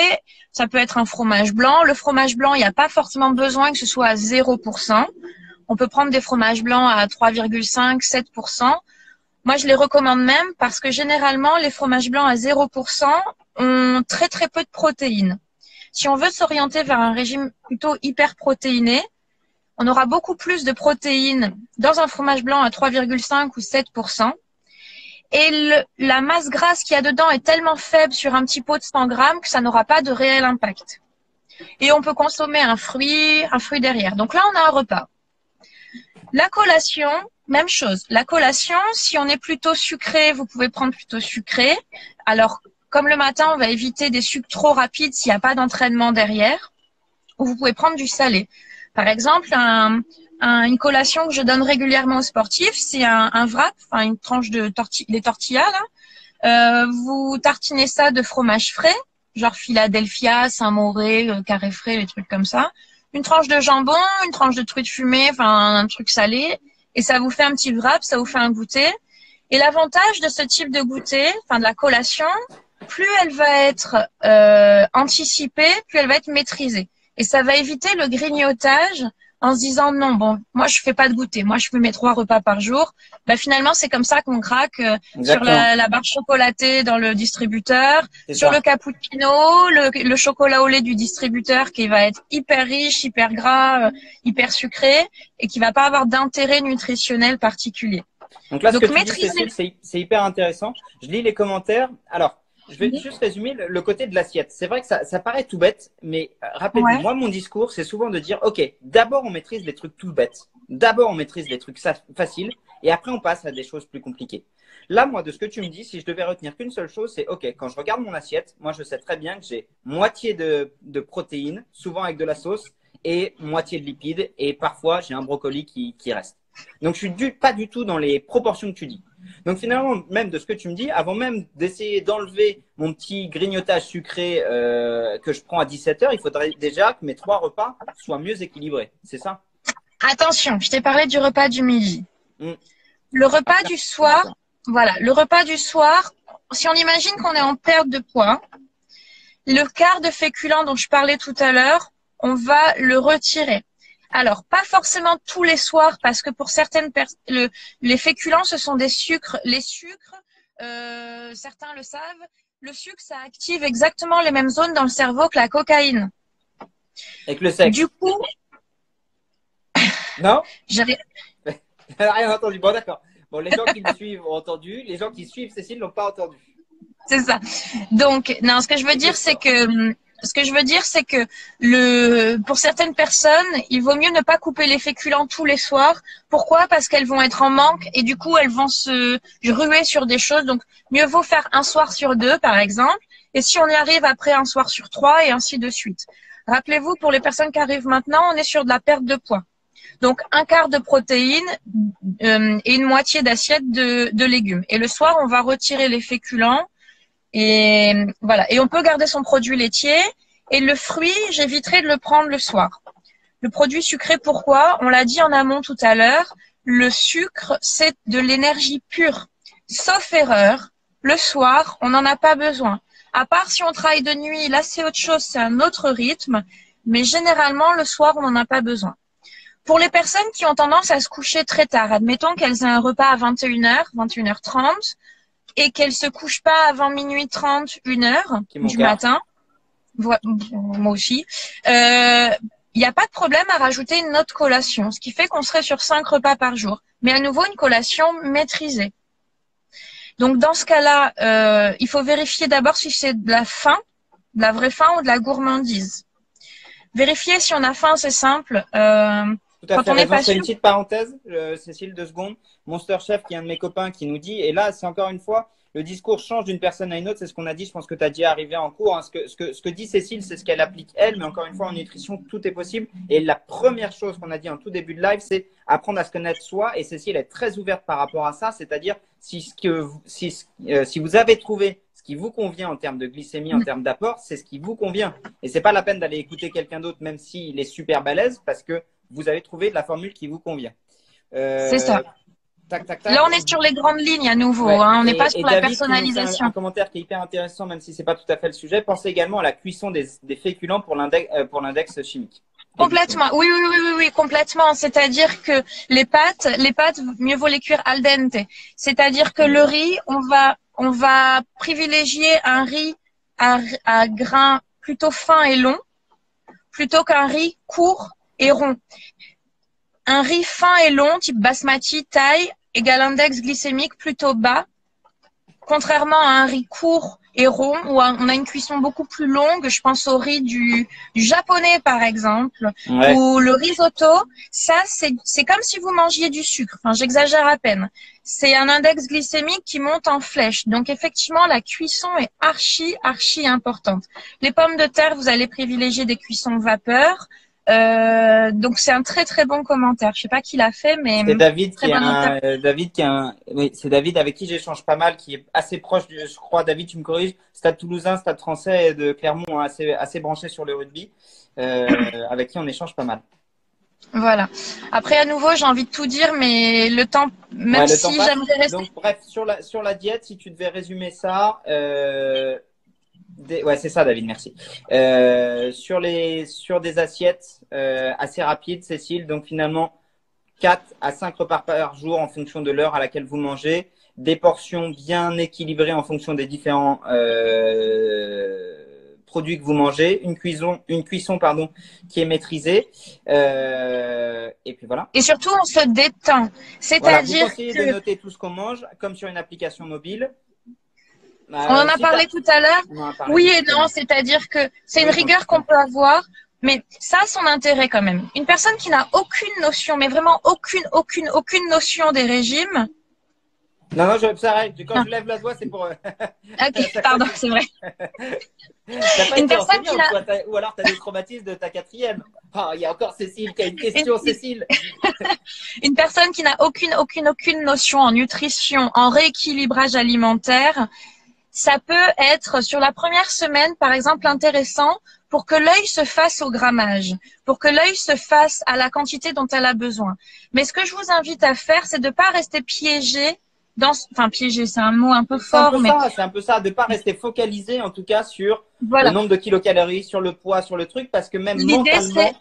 Ça peut être un fromage blanc. Le fromage blanc, il n'y a pas forcément besoin que ce soit à 0%. On peut prendre des fromages blancs à 3,5, 7%. Moi, je les recommande même parce que généralement, les fromages blancs à 0% ont très très peu de protéines. Si on veut s'orienter vers un régime plutôt hyper protéiné, on aura beaucoup plus de protéines dans un fromage blanc à 3,5 ou 7%. Et la masse grasse qu'il y a dedans est tellement faible sur un petit pot de 100 grammes que ça n'aura pas de réel impact. Et on peut consommer un fruit derrière. Donc là, on a un repas. La collation, même chose. La collation, si on est plutôt sucré, vous pouvez prendre plutôt sucré. Alors, comme le matin, on va éviter des sucres trop rapides s'il n'y a pas d'entraînement derrière. Ou vous pouvez prendre du salé. Par exemple, une collation que je donne régulièrement aux sportifs, c'est un wrap, enfin une tranche de les tortillas là. Vous tartinez ça de fromage frais, genre Philadelphia, Saint-Mauré, Carré frais, les trucs comme ça. Une tranche de jambon, une tranche de truite fumée, enfin un truc salé, et ça vous fait un petit wrap, ça vous fait un goûter. Et l'avantage de ce type de goûter, enfin de la collation, plus elle va être anticipée, plus elle va être maîtrisée. Et ça va éviter le grignotage en se disant non, bon, moi je fais pas de goûter, moi je fais mes 3 repas par jour. Bah, finalement, c'est comme ça qu'on craque sur la barre chocolatée dans le distributeur, sur le cappuccino, le chocolat au lait du distributeur qui va être hyper riche, hyper gras, hyper sucré et qui va pas avoir d'intérêt nutritionnel particulier. Donc là, ce que tu dis, Cécile, c'est hyper intéressant. Je lis les commentaires. Alors, je vais juste résumer le côté de l'assiette. C'est vrai que ça paraît tout bête, mais rappelez-vous, moi, mon discours, c'est souvent de dire, OK, d'abord, on maîtrise les trucs tout bêtes. D'abord, on maîtrise les trucs faciles et après, on passe à des choses plus compliquées. Là, moi, de ce que tu me dis, si je devais retenir qu'une seule chose, c'est OK, quand je regarde mon assiette, moi, je sais très bien que j'ai moitié de protéines, souvent avec de la sauce, et moitié de lipides, et parfois, j'ai un brocoli qui reste. Donc, je suis pas du tout dans les proportions que tu dis. Donc, finalement, même de ce que tu me dis, avant même d'essayer d'enlever mon petit grignotage sucré que je prends à 17h, il faudrait déjà que mes 3 repas soient mieux équilibrés. C'est ça? Attention, je t'ai parlé du repas du midi. Le repas du soir, voilà, le repas du soir, si on imagine qu'on est en perte de poids, le quart de féculent dont je parlais tout à l'heure, on va le retirer. Alors, pas forcément tous les soirs, parce que pour certaines personnes, les féculents, ce sont des sucres. Les sucres, certains le savent, le sucre, ça active exactement les mêmes zones dans le cerveau que la cocaïne. Avec le sexe. Du coup… Non? J'avais… Rien entendu. Bon, d'accord. Bon, les gens qui me suivent ont entendu. Les gens qui suivent Cécile n'ont pas entendu. C'est ça. Donc, non, ce que je veux dire, c'est que pour certaines personnes, il vaut mieux ne pas couper les féculents tous les soirs. Pourquoi? Parce qu'elles vont être en manque et du coup, elles vont se ruer sur des choses. Donc, mieux vaut faire un soir sur 2, par exemple. Et si on y arrive après un soir sur 3 et ainsi de suite. Rappelez-vous, pour les personnes qui arrivent maintenant, on est sur de la perte de poids. Donc, un quart de protéines et une moitié d'assiette de légumes. Et le soir, on va retirer les féculents. Et voilà. Et on peut garder son produit laitier. Et le fruit, j'éviterai de le prendre le soir. Le produit sucré, pourquoi? On l'a dit en amont tout à l'heure. Le sucre, c'est de l'énergie pure. Sauf erreur, le soir, on n'en a pas besoin. À part si on travaille de nuit, là c'est autre chose, c'est un autre rythme. Mais généralement, le soir, on n'en a pas besoin. Pour les personnes qui ont tendance à se coucher très tard, admettons qu'elles aient un repas à 21h, 21h30, et qu'elles se couchent pas avant minuit 30, 1h du matin. Moi aussi. Il n'y a pas de problème à rajouter une autre collation, ce qui fait qu'on serait sur 5 repas par jour. Mais à nouveau, une collation maîtrisée. Donc, dans ce cas-là, il faut vérifier d'abord si c'est de la faim, de la vraie faim ou de la gourmandise. Vérifier si on a faim, c'est simple. Tout à fait raison. C'est une petite parenthèse, Cécile, 2 secondes. Monster Chef, qui est un de mes copains, qui nous dit, et là, c'est encore une fois, le discours change d'une personne à une autre, c'est ce qu'on a dit, je pense que tu as dit arrivé en cours. Hein. Ce que dit Cécile, c'est ce qu'elle applique elle, mais encore une fois, en nutrition, tout est possible. Et la première chose qu'on a dit en tout début de live, c'est apprendre à se connaître soi. Et Cécile est très ouverte par rapport à ça, c'est-à-dire si vous avez trouvé ce qui vous convient en termes de glycémie, en termes d'apport, c'est ce qui vous convient. Et c'est pas la peine d'aller écouter quelqu'un d'autre, même s'il est super balèze, parce que vous avez trouvé la formule qui vous convient. C'est ça. Tac. Là, on est sur les grandes lignes à nouveau. Ouais. Hein, on n'est pas sur la personnalisation. Un commentaire qui est hyper intéressant, même si c'est pas tout à fait le sujet. Pensez également à la cuisson des féculents pour l'index chimique. Complètement. Oui, complètement. C'est-à-dire que les pâtes, mieux vaut les cuire al dente. C'est-à-dire que le riz, on va privilégier un riz à grains plutôt fins et longs, plutôt qu'un riz court et rond. Un riz fin et long, type basmati, thaï, égale index glycémique plutôt bas, contrairement à un riz court et rond, où on a une cuisson beaucoup plus longue. Je pense au riz du japonais, par exemple, ou le risotto. Ça, c'est comme si vous mangiez du sucre. Enfin, j'exagère à peine. C'est un index glycémique qui monte en flèche. Donc, effectivement, la cuisson est archi importante. Les pommes de terre, vous allez privilégier des cuissons vapeur. Donc c'est un très bon commentaire. Je sais pas qui l'a fait, mais c'est David c'est David avec qui j'échange pas mal, qui est assez proche je crois. David, tu me corriges. Stade Toulousain, Stade Français de Clermont, assez branché sur le rugby, avec qui on échange pas mal. Voilà. Après à nouveau, j'ai envie de tout dire, mais le temps, même si j'aimerais rester. Donc bref, sur la diète, si tu devais résumer ça, Ouais, c'est ça, David, merci. Sur des assiettes assez rapides, Cécile, donc finalement 4 à 5 repas par jour en fonction de l'heure à laquelle vous mangez, des portions bien équilibrées en fonction des différents produits que vous mangez, une cuisson pardon, qui est maîtrisée, et puis voilà. Et surtout, on se détend. Voilà, vous C'est-à-dire conseillez que… de noter tout ce qu'on mange, comme sur une application mobile. On en a parlé tout à l'heure. Oui et non, c'est-à-dire que c'est une rigueur qu'on peut avoir, mais ça a son intérêt quand même. Une personne qui n'a aucune notion, mais vraiment aucune notion des régimes. Non, quand je lève la voix, c'est pour… Ok, pardon, c'est vrai. T'as pas été enseignante, ou alors t'as des traumatismes de ta quatrième. Oh, il y a encore Cécile qui a une question, Cécile. Une personne qui n'a aucune notion en nutrition, en rééquilibrage alimentaire, ça peut être sur la première semaine, par exemple, intéressant pour que l'œil se fasse au grammage, pour que l'œil se fasse à la quantité dont elle a besoin. Mais ce que je vous invite à faire, c'est de pas rester piégé enfin, piégé, c'est un mot un peu fort, mais… C'est un peu ça, de pas rester focalisé, en tout cas, sur le nombre de kilocalories, sur le poids, sur le truc, parce que même mentalement…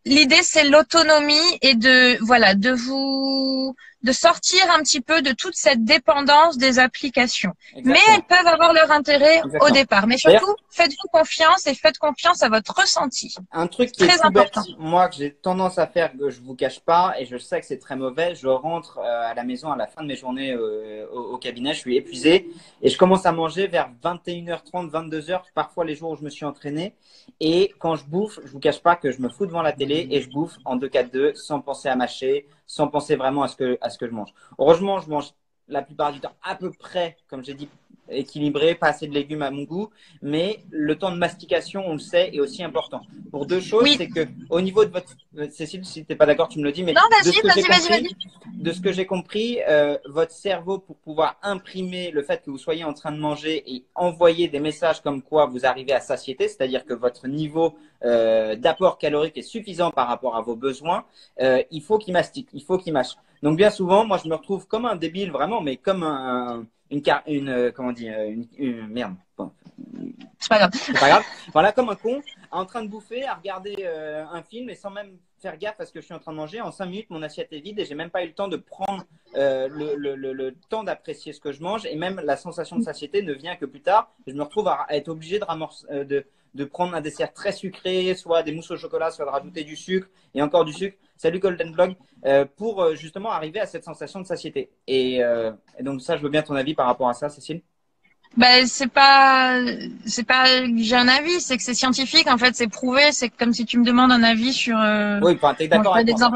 L'idée, c'est l'autonomie et de sortir un petit peu de toute cette dépendance des applications. Exactement. Mais elles peuvent avoir leur intérêt au départ. Mais surtout, faites-vous confiance et faites confiance à votre ressenti. Un truc qui est très important. Moi, que j'ai tendance à faire, que je vous cache pas, et je sais que c'est très mauvais, je rentre à la maison à la fin de mes journées au cabinet, je suis épuisé et je commence à manger vers 21h30, 22h, parfois les jours où je me suis entraîné. Et quand je bouffe, je vous cache pas que je me fous devant la télé et je bouffe en 2-4-2 sans penser à mâcher, sans penser vraiment à ce que je mange. Heureusement, je mange la plupart du temps à peu près, comme j'ai dit, équilibré, pas assez de légumes à mon goût, mais le temps de mastication, on le sait, est aussi important. Pour deux choses, c'est que au niveau de votre… Cécile, si tu n'es pas d'accord, tu me le dis, mais non, vas-y. De ce que j'ai compris, votre cerveau, pour pouvoir imprimer le fait que vous soyez en train de manger et envoyer des messages comme quoi vous arrivez à satiété, c'est-à-dire que votre niveau d'apport calorique est suffisant par rapport à vos besoins, il faut qu'il mastique, il faut qu'il mâche. Donc bien souvent, moi je me retrouve comme un débile vraiment, mais comme merde. Bon. C'est pas grave. C'est pas grave. Voilà, comme un con, en train de bouffer, à regarder un film et sans même faire gaffe à ce que je suis en train de manger. En 5 minutes, mon assiette est vide et j'ai même pas eu le temps de prendre le temps d'apprécier ce que je mange, et même la sensation de satiété ne vient que plus tard. Je me retrouve à être obligé de prendre un dessert très sucré, soit des mousses au chocolat, soit de rajouter du sucre et encore du sucre. Salut Golden Blog, pour justement arriver à cette sensation de satiété. Et donc ça, je veux bien ton avis par rapport à ça, Cécile. Ben, c'est pas que j'ai un avis, c'est que c'est scientifique. En fait, c'est prouvé. C'est comme si tu me demandes un avis sur… Oui, t'es d'accord avec moi.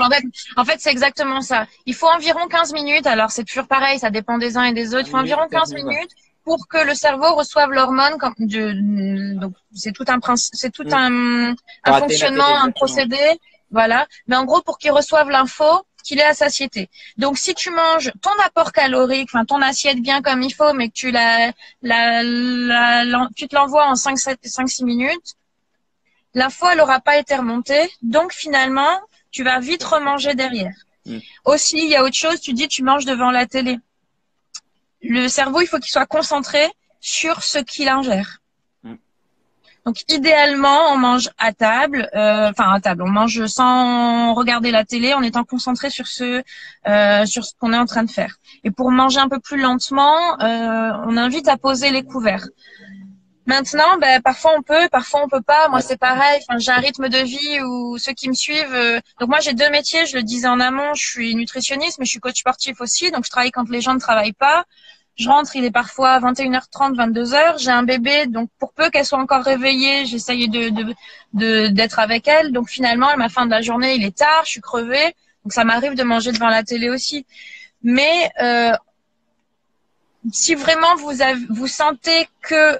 En fait, c'est exactement ça. Il faut environ 15 minutes. Alors, c'est toujours pareil. Ça dépend des uns et des autres. Il faut environ 15 minutes pour que le cerveau reçoive l'hormone. Donc, c'est tout un fonctionnement, un procédé. Voilà. Mais en gros, pour qu'il reçoive l'info, qu'il est à satiété. Donc, si tu manges ton apport calorique, enfin ton assiette bien comme il faut, mais que tu tu te l'envoies en 5-6 minutes, l'info, elle n'aura pas été remontée. Donc, finalement, tu vas vite remanger derrière. Aussi, il y a autre chose, tu dis tu manges devant la télé. Le cerveau, il faut qu'il soit concentré sur ce qu'il ingère. Donc, idéalement, on mange à table, on mange sans regarder la télé, en étant concentré sur ce qu'on est en train de faire. Et pour manger un peu plus lentement, on invite à poser les couverts. Maintenant, parfois on peut pas. Moi, c'est pareil. Enfin, j'ai un rythme de vie où ceux qui me suivent. Donc moi, j'ai 2 métiers. Je le disais en amont, je suis nutritionniste, mais je suis coach sportif aussi. Donc je travaille quand les gens ne travaillent pas. Je rentre, il est parfois 21h30, 22h. J'ai un bébé, donc pour peu qu'elle soit encore réveillée, j'essaye d'être avec elle. Donc finalement, à la fin de la journée, il est tard, je suis crevée. Donc ça m'arrive de manger devant la télé aussi. Mais si vraiment vous sentez que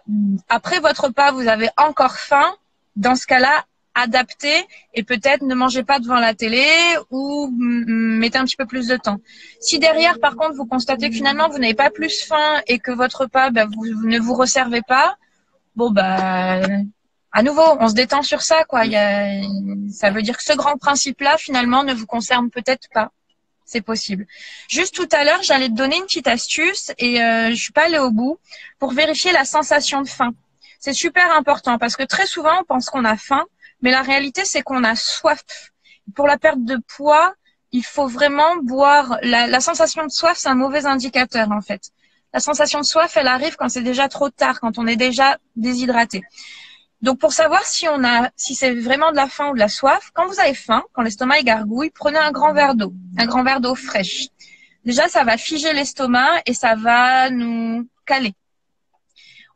après votre repas, vous avez encore faim, dans ce cas-là, adaptez et peut-être ne mangez pas devant la télé ou mettez un petit peu plus de temps. Si derrière, par contre, vous constatez que finalement, vous n'avez pas plus faim et que votre repas, vous ne vous resservez pas, à nouveau, on se détend sur ça, quoi. Ça veut dire que ce grand principe-là, finalement, ne vous concerne peut-être pas. c'est possible. Juste tout à l'heure, j'allais te donner une petite astuce et je suis pas allée au bout pour vérifier la sensation de faim. C'est super important parce que très souvent, on pense qu'on a faim, mais la réalité, c'est qu'on a soif. Pour la perte de poids, il faut vraiment boire. La sensation de soif, c'est un mauvais indicateur en fait. La sensation de soif, elle arrive quand c'est déjà trop tard, quand on est déjà déshydraté. Donc, pour savoir si c'est vraiment de la faim ou de la soif, quand vous avez faim, quand l'estomac est gargouille, prenez un grand verre d'eau fraîche. Déjà, ça va figer l'estomac et ça va nous caler.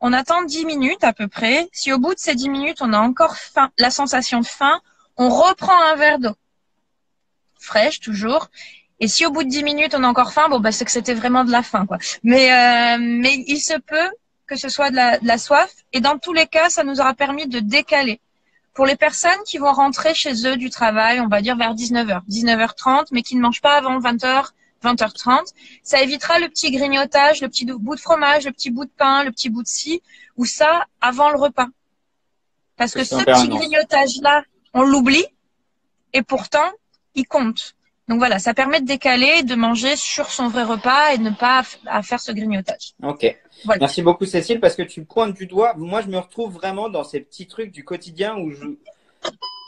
On attend 10 minutes à peu près. Si au bout de ces 10 minutes, on a encore faim, la sensation de faim, on reprend un verre d'eau fraîche toujours. Et si au bout de 10 minutes, on a encore faim, bon, bah, c'est que c'était vraiment de la faim, quoi. Mais il se peut que ce soit de la soif. Et dans tous les cas, ça nous aura permis de décaler. Pour les personnes qui vont rentrer chez eux du travail, on va dire vers 19h, 19h30, mais qui ne mangent pas avant 20h, 20h30, ça évitera le petit grignotage, le petit bout de fromage, le petit bout de pain, le petit bout de scie, ou ça avant le repas. Parce que ce petit grignotage-là, on l'oublie, et pourtant, il compte. Donc voilà, ça permet de décaler, de manger sur son vrai repas et de ne pas faire ce grignotage. Ok. Voilà. Merci beaucoup Cécile parce que tu pointes du doigt. Moi, je me retrouve vraiment dans ces petits trucs du quotidien où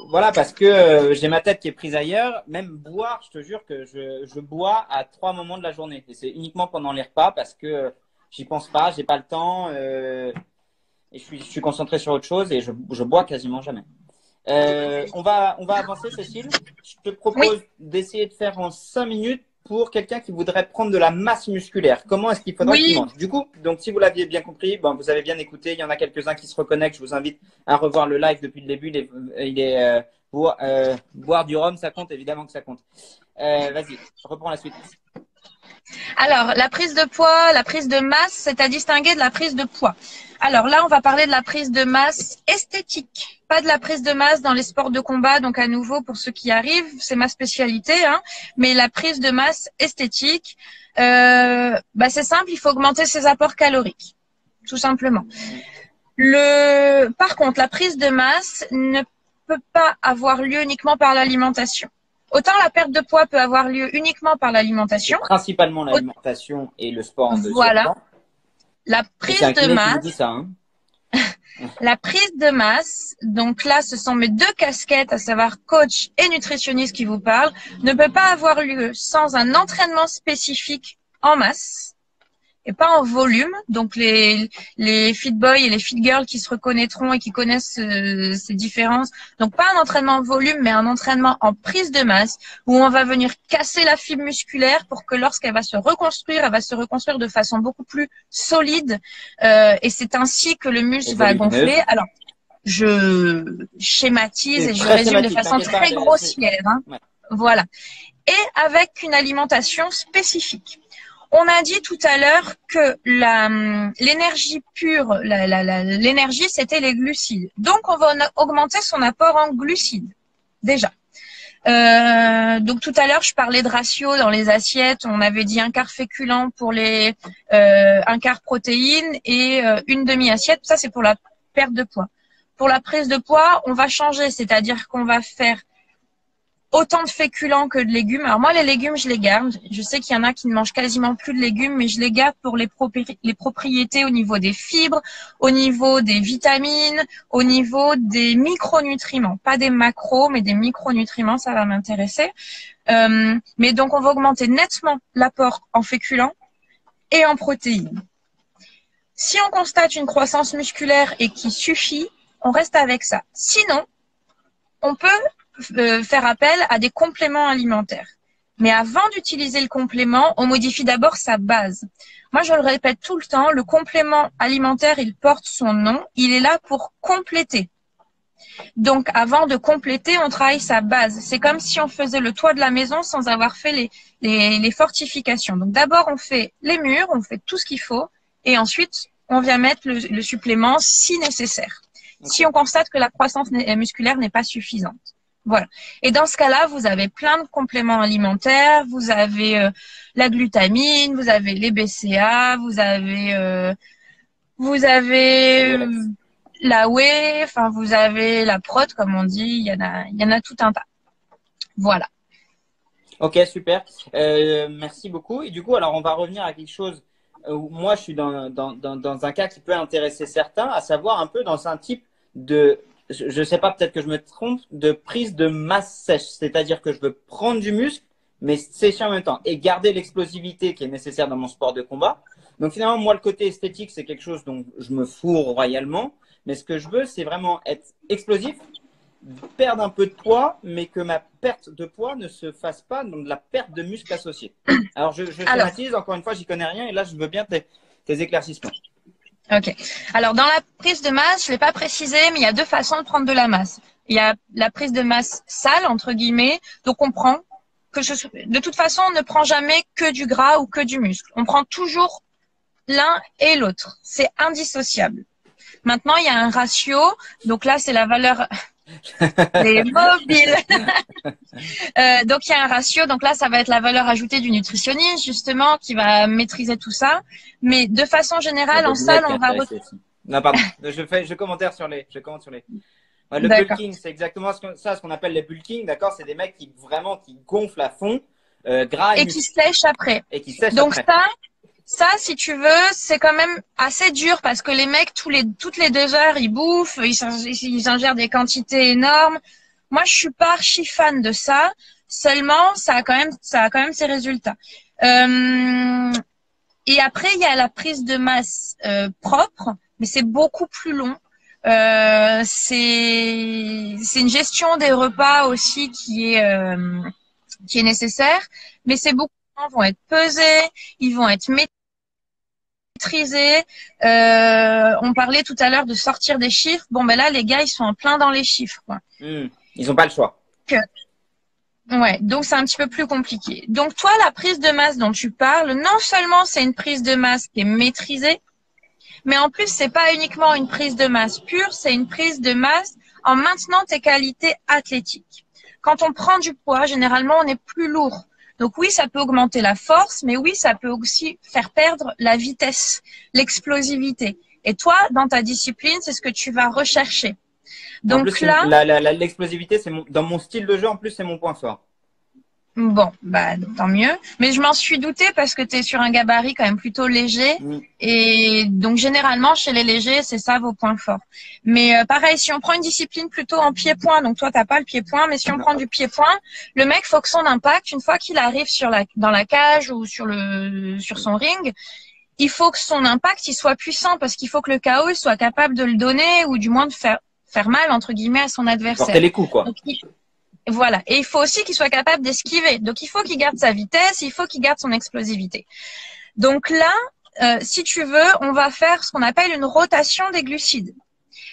voilà, parce que j'ai ma tête qui est prise ailleurs. Même boire, je te jure que je bois à 3 moments de la journée. Et c'est uniquement pendant les repas parce que j'y pense pas, j'ai pas le temps et je suis concentré sur autre chose et je bois quasiment jamais. On va avancer, Cécile. Je te propose d'essayer de faire en 5 minutes pour quelqu'un qui voudrait prendre de la masse musculaire. Comment est-ce qu'il faudrait qu'il mange? Du coup, donc si vous l'aviez bien compris, bon, vous avez bien écouté, il y en a quelques-uns qui se reconnectent. Je vous invite à revoir le live depuis le début. Boire du rhum, ça compte, évidemment que ça compte. Vas-y, je reprends la suite. Alors, la prise de poids, la prise de masse, c'est à distinguer de la prise de poids. Alors là, on va parler de la prise de masse esthétique, pas de la prise de masse dans les sports de combat. Donc à nouveau, pour ceux qui arrivent, c'est ma spécialité, hein, mais la prise de masse esthétique, c'est simple, il faut augmenter ses apports caloriques, tout simplement. Par contre, la prise de masse ne peut pas avoir lieu uniquement par l'alimentation. Autant la perte de poids peut avoir lieu uniquement par l'alimentation. Principalement l'alimentation et le sport en deuxième temps. Voilà. La prise de masse. Dit ça, hein. La prise de masse, donc là, ce sont mes deux casquettes, à savoir coach et nutritionniste qui vous parlent, ne peut pas avoir lieu sans un entraînement spécifique en masse et pas en volume. Donc les fit boys et les fit girls qui se reconnaîtront et qui connaissent ces différences. Donc pas un entraînement en volume, mais un entraînement en prise de masse où on va venir casser la fibre musculaire pour que lorsqu'elle va se reconstruire, elle va se reconstruire de façon beaucoup plus solide. Et c'est ainsi que le muscle va gonfler. Alors, je schématise et je résume de façon très grossière. Hein. Ouais. Voilà. Et avec une alimentation spécifique. On a dit tout à l'heure que l'énergie pure, l'énergie, c'était les glucides. Donc, on va augmenter son apport en glucides, déjà. Donc, tout à l'heure, je parlais de ratio dans les assiettes. On avait dit un quart féculent pour un quart protéines et une demi-assiette. Ça, c'est pour la perte de poids. Pour la prise de poids, on va changer, c'est-à-dire qu'on va faire autant de féculents que de légumes. Alors moi, les légumes, je les garde. Je sais qu'il y en a qui ne mangent quasiment plus de légumes, mais je les garde pour les propriétés au niveau des fibres, au niveau des vitamines, au niveau des micronutriments. Pas des macros, mais des micronutriments, ça va m'intéresser. Mais donc, on va augmenter nettement l'apport en féculents et en protéines. Si on constate une croissance musculaire et qui suffit, on reste avec ça. Sinon, on peut faire appel à des compléments alimentaires. Mais avant d'utiliser le complément, on modifie d'abord sa base. Moi, je le répète tout le temps, le complément alimentaire, il porte son nom, il est là pour compléter. Donc, avant de compléter, on travaille sa base. C'est comme si on faisait le toit de la maison sans avoir fait les fortifications. Donc, d'abord, on fait les murs, on fait tout ce qu'il faut, et ensuite, on vient mettre le supplément si nécessaire. Si on constate que la croissance musculaire n'est pas suffisante. Voilà. Et dans ce cas-là, vous avez plein de compléments alimentaires. Vous avez la glutamine, vous avez les BCA, vous avez la whey, enfin vous avez la prot, comme on dit. Il y en a tout un tas. Voilà. Ok, super. Merci beaucoup. Et du coup, alors on va revenir à quelque chose où moi je suis dans un cas qui peut intéresser certains, à savoir un peu dans un type de, je sais pas, peut-être que je me trompe, de prise de masse sèche. C'est-à-dire que je veux prendre du muscle, mais sécher en même temps et garder l'explosivité qui est nécessaire dans mon sport de combat. Donc finalement, moi, le côté esthétique, c'est quelque chose dont je me fourre royalement. Mais ce que je veux, c'est vraiment être explosif, perdre un peu de poids, mais que ma perte de poids ne se fasse pas dans de la perte de muscle associée. Alors, je Alors, schématise, encore une fois, j'y connais rien, et là, je veux bien tes éclaircissements. ok. Alors, dans la prise de masse, je l'ai pas précisé, mais il y a deux façons de prendre de la masse. Il y a la prise de masse sale, entre guillemets. Donc, on prend de toute façon, on ne prend jamais que du gras ou que du muscle. On prend toujours l'un et l'autre. C'est indissociable. Maintenant, il y a un ratio. Donc là, c'est la valeur des mobiles. Donc, il y a un ratio. Donc là, ça va être la valeur ajoutée du nutritionniste, justement, qui va maîtriser tout ça. Mais de façon générale, en salle, on va... Non, pardon. Je commente sur les. Ouais, le bulking, c'est exactement ce qu'on appelle les bulking, d'accord? C'est des mecs qui gonflent à fond, gras et qui sèchent après. Et qui sèchent donc après. Ça, si tu veux, c'est quand même assez dur parce que les mecs, toutes les 2 heures, ils bouffent, ils ingèrent des quantités énormes. Moi, je suis pas archi fan de ça. Seulement, ça a quand même ses résultats. Et après, il y a la prise de masse propre, mais c'est beaucoup plus long. C'est une gestion des repas aussi qui est nécessaire, mais c'est beaucoup de gens vont être pesés, ils vont être maîtrisés. On parlait tout à l'heure de sortir des chiffres. Bon, ben là, les gars, ils sont en plein dans les chiffres, quoi. Ils n'ont pas le choix. Ouais, donc c'est un petit peu plus compliqué. Donc toi, la prise de masse dont tu parles, non seulement c'est une prise de masse qui est maîtrisée, mais en plus, c'est pas uniquement une prise de masse pure, c'est une prise de masse en maintenant tes qualités athlétiques. Quand on prend du poids, généralement, on est plus lourd. Donc oui, ça peut augmenter la force, mais oui, ça peut aussi faire perdre la vitesse, l'explosivité. Et toi, dans ta discipline, c'est ce que tu vas rechercher. Donc en plus, là, l'explosivité, dans mon style de jeu, en plus, c'est mon point fort. Bon, bah tant mieux. Mais je m'en suis doutée parce que tu es sur un gabarit quand même plutôt léger. Et donc généralement chez les légers, c'est ça vos points forts. Mais pareil, si on prend une discipline plutôt en pied-point, donc toi t'as pas le pied-point, mais si on prend du pied-point, le mec faut que son impact, une fois qu'il arrive dans la cage ou sur son ring, il faut que son impact il soit puissant parce qu'il faut que le KO il soit capable de le donner ou du moins de faire mal entre guillemets à son adversaire. Porter les coups quoi. Donc, voilà. Et il faut aussi qu'il soit capable d'esquiver. Donc, il faut qu'il garde sa vitesse, il faut qu'il garde son explosivité. Donc là, si tu veux, on va faire ce qu'on appelle une rotation des glucides.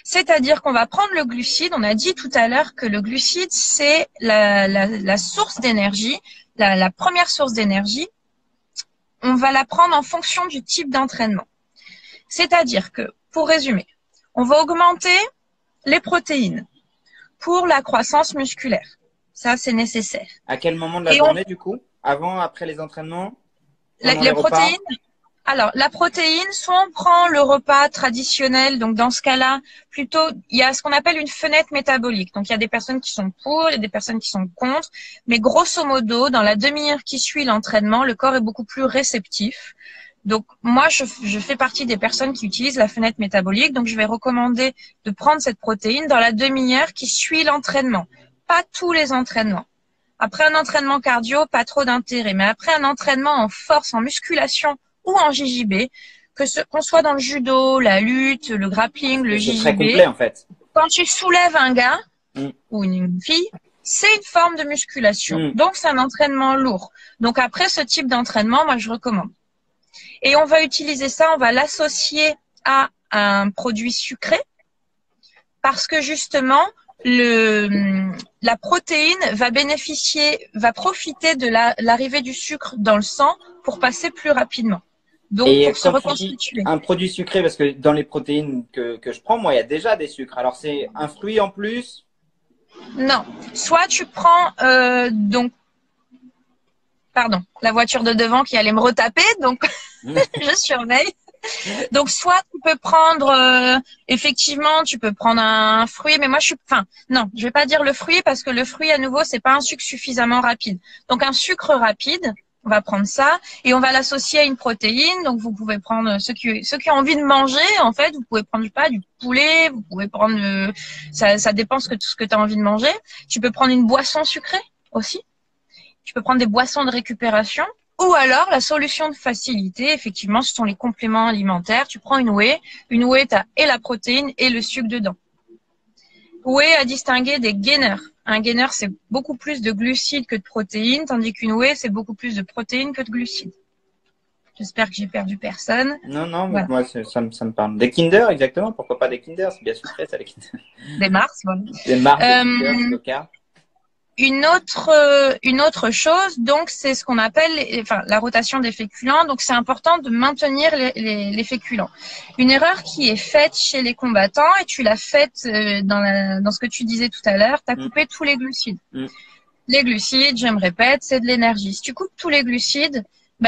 C'est-à-dire qu'on va prendre le glucide. On a dit tout à l'heure que le glucide, c'est la source d'énergie, la première source d'énergie. On va la prendre en fonction du type d'entraînement. C'est-à-dire que, pour résumer, on va augmenter les protéines pour la croissance musculaire. Ça, c'est nécessaire. À quel moment de la journée, du coup? Avant, après les entraînements? Les protéines? Alors, la protéine, soit on prend le repas traditionnel, donc dans ce cas-là, plutôt, il y a ce qu'on appelle une fenêtre métabolique. Donc, il y a des personnes qui sont pour, il y a des personnes qui sont contre. Mais grosso modo, dans la demi-heure qui suit l'entraînement, le corps est beaucoup plus réceptif. Donc, moi, je fais partie des personnes qui utilisent la fenêtre métabolique. Donc, je vais recommander de prendre cette protéine dans la demi-heure qui suit l'entraînement. Pas tous les entraînements. Après un entraînement cardio, pas trop d'intérêt. Mais après un entraînement en force, en musculation ou en JJB, qu'on soit dans le judo, la lutte, le grappling, le JJB. C'est très complet, en fait. Quand tu soulèves un gars ou une fille, c'est une forme de musculation. Donc, c'est un entraînement lourd. Donc, après ce type d'entraînement, moi, je recommande. Et on va utiliser ça, on va l'associer à un produit sucré parce que justement, la protéine va profiter de l'arrivée du sucre dans le sang pour passer plus rapidement. Donc, pour se reconstituer. Un produit sucré, parce que dans les protéines que je prends, moi, il y a déjà des sucres. Alors, c'est un fruit en plus? Non. Soit tu prends, pardon, la voiture de devant qui allait me retaper, donc je surveille. Donc, soit tu peux prendre, effectivement, tu peux prendre un fruit, mais moi, non, je vais pas dire le fruit parce que le fruit, à nouveau, c'est pas un sucre suffisamment rapide. Donc, un sucre rapide, on va prendre ça et on va l'associer à une protéine. Donc, vous pouvez prendre ceux qui ont envie de manger, en fait, vous pouvez prendre, du poulet, vous pouvez prendre, ça dépend ce que tu as envie de manger. Tu peux prendre une boisson sucrée aussi. Tu peux prendre des boissons de récupération. Ou alors, la solution de facilité, effectivement, ce sont les compléments alimentaires. Tu prends une whey. Une whey, tu as et la protéine et le sucre dedans. Whey à distinguer des gainers. Un gainer, c'est beaucoup plus de glucides que de protéines, tandis qu'une whey, c'est beaucoup plus de protéines que de glucides. J'espère que j'ai perdu personne. Non, voilà. Moi, ça me parle. Des Kinder, exactement. Pourquoi pas des Kinder? C'est bien sucré, ça, les Kinder. Des Mars, voilà. Des Mars, des Kinder, Coca. Une autre chose, donc, c'est ce qu'on appelle, la rotation des féculents. Donc, c'est important de maintenir les féculents. Une erreur qui est faite chez les combattants, et tu l'as faite dans ce que tu disais tout à l'heure, tu as coupé tous les glucides. Les glucides, je me répète, c'est de l'énergie. Si tu coupes tous les glucides,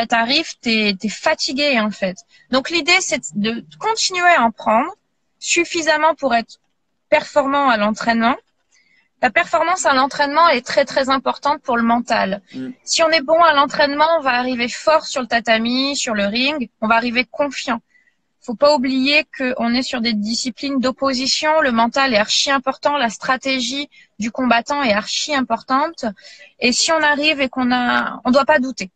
t'arrives, t'es fatigué, en fait. Donc, l'idée, c'est de continuer à en prendre suffisamment pour être performant à l'entraînement. La performance à l'entraînement est très, très importante pour le mental. Si on est bon à l'entraînement, on va arriver fort sur le tatami, sur le ring, on va arriver confiant. Faut pas oublier qu'on est sur des disciplines d'opposition, le mental est archi important, la stratégie du combattant est archi importante. Et si on arrive et on doit pas douter.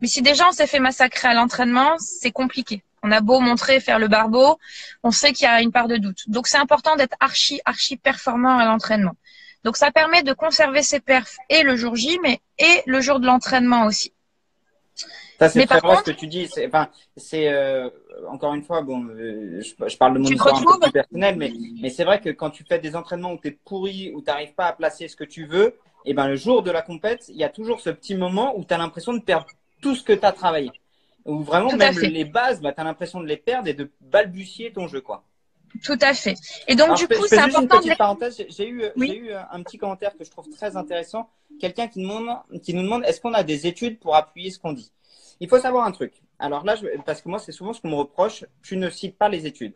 Mais si déjà on s'est fait massacrer à l'entraînement, c'est compliqué. On a beau montrer, faire le barbeau, on sait qu'il y a une part de doute. Donc, c'est important d'être archi performant à l'entraînement. Donc, ça permet de conserver ses perfs et le jour J, et le jour de l'entraînement aussi. Ça, c'est très vrai ce que tu dis. Encore une fois, je parle de mon histoire un peu plus personnelle, mais c'est vrai que quand tu fais des entraînements où tu es pourri, où tu n'arrives pas à placer ce que tu veux, et le jour de la compète, il y a toujours ce petit moment où tu as l'impression de perdre tout ce que tu as travaillé. Ou vraiment, même les bases, tu as l'impression de les perdre et de balbutier ton jeu, quoi. Tout à fait. Et donc, du coup, c'est important. Une petite parenthèse, j'ai eu un petit commentaire que je trouve très intéressant. Quelqu'un qui nous demande est-ce qu'on a des études pour appuyer ce qu'on dit? Il faut savoir un truc. Alors là, parce que moi, c'est souvent ce qu'on me reproche, tu ne cites pas les études.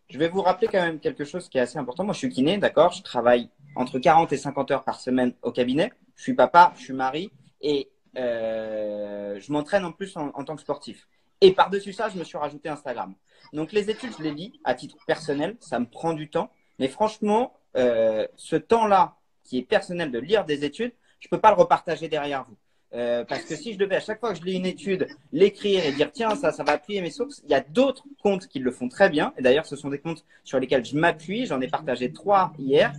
Je vais vous rappeler quand même quelque chose qui est assez important. Moi, je suis kiné, d'accord? Je travaille entre 40 et 50 heures par semaine au cabinet. Je suis papa, je suis mari et je m'entraîne en plus en tant que sportif. Et par-dessus ça, je me suis rajouté Instagram. Donc, les études, je les lis à titre personnel. Ça me prend du temps. Mais franchement, ce temps-là qui est personnel de lire des études, je ne peux pas le repartager derrière vous. Parce que si je devais à chaque fois que je lis une étude l'écrire et dire tiens ça va appuyer mes sources, il y a d'autres comptes qui le font très bien et d'ailleurs ce sont des comptes sur lesquels je m'appuie, j'en ai partagé 3 hier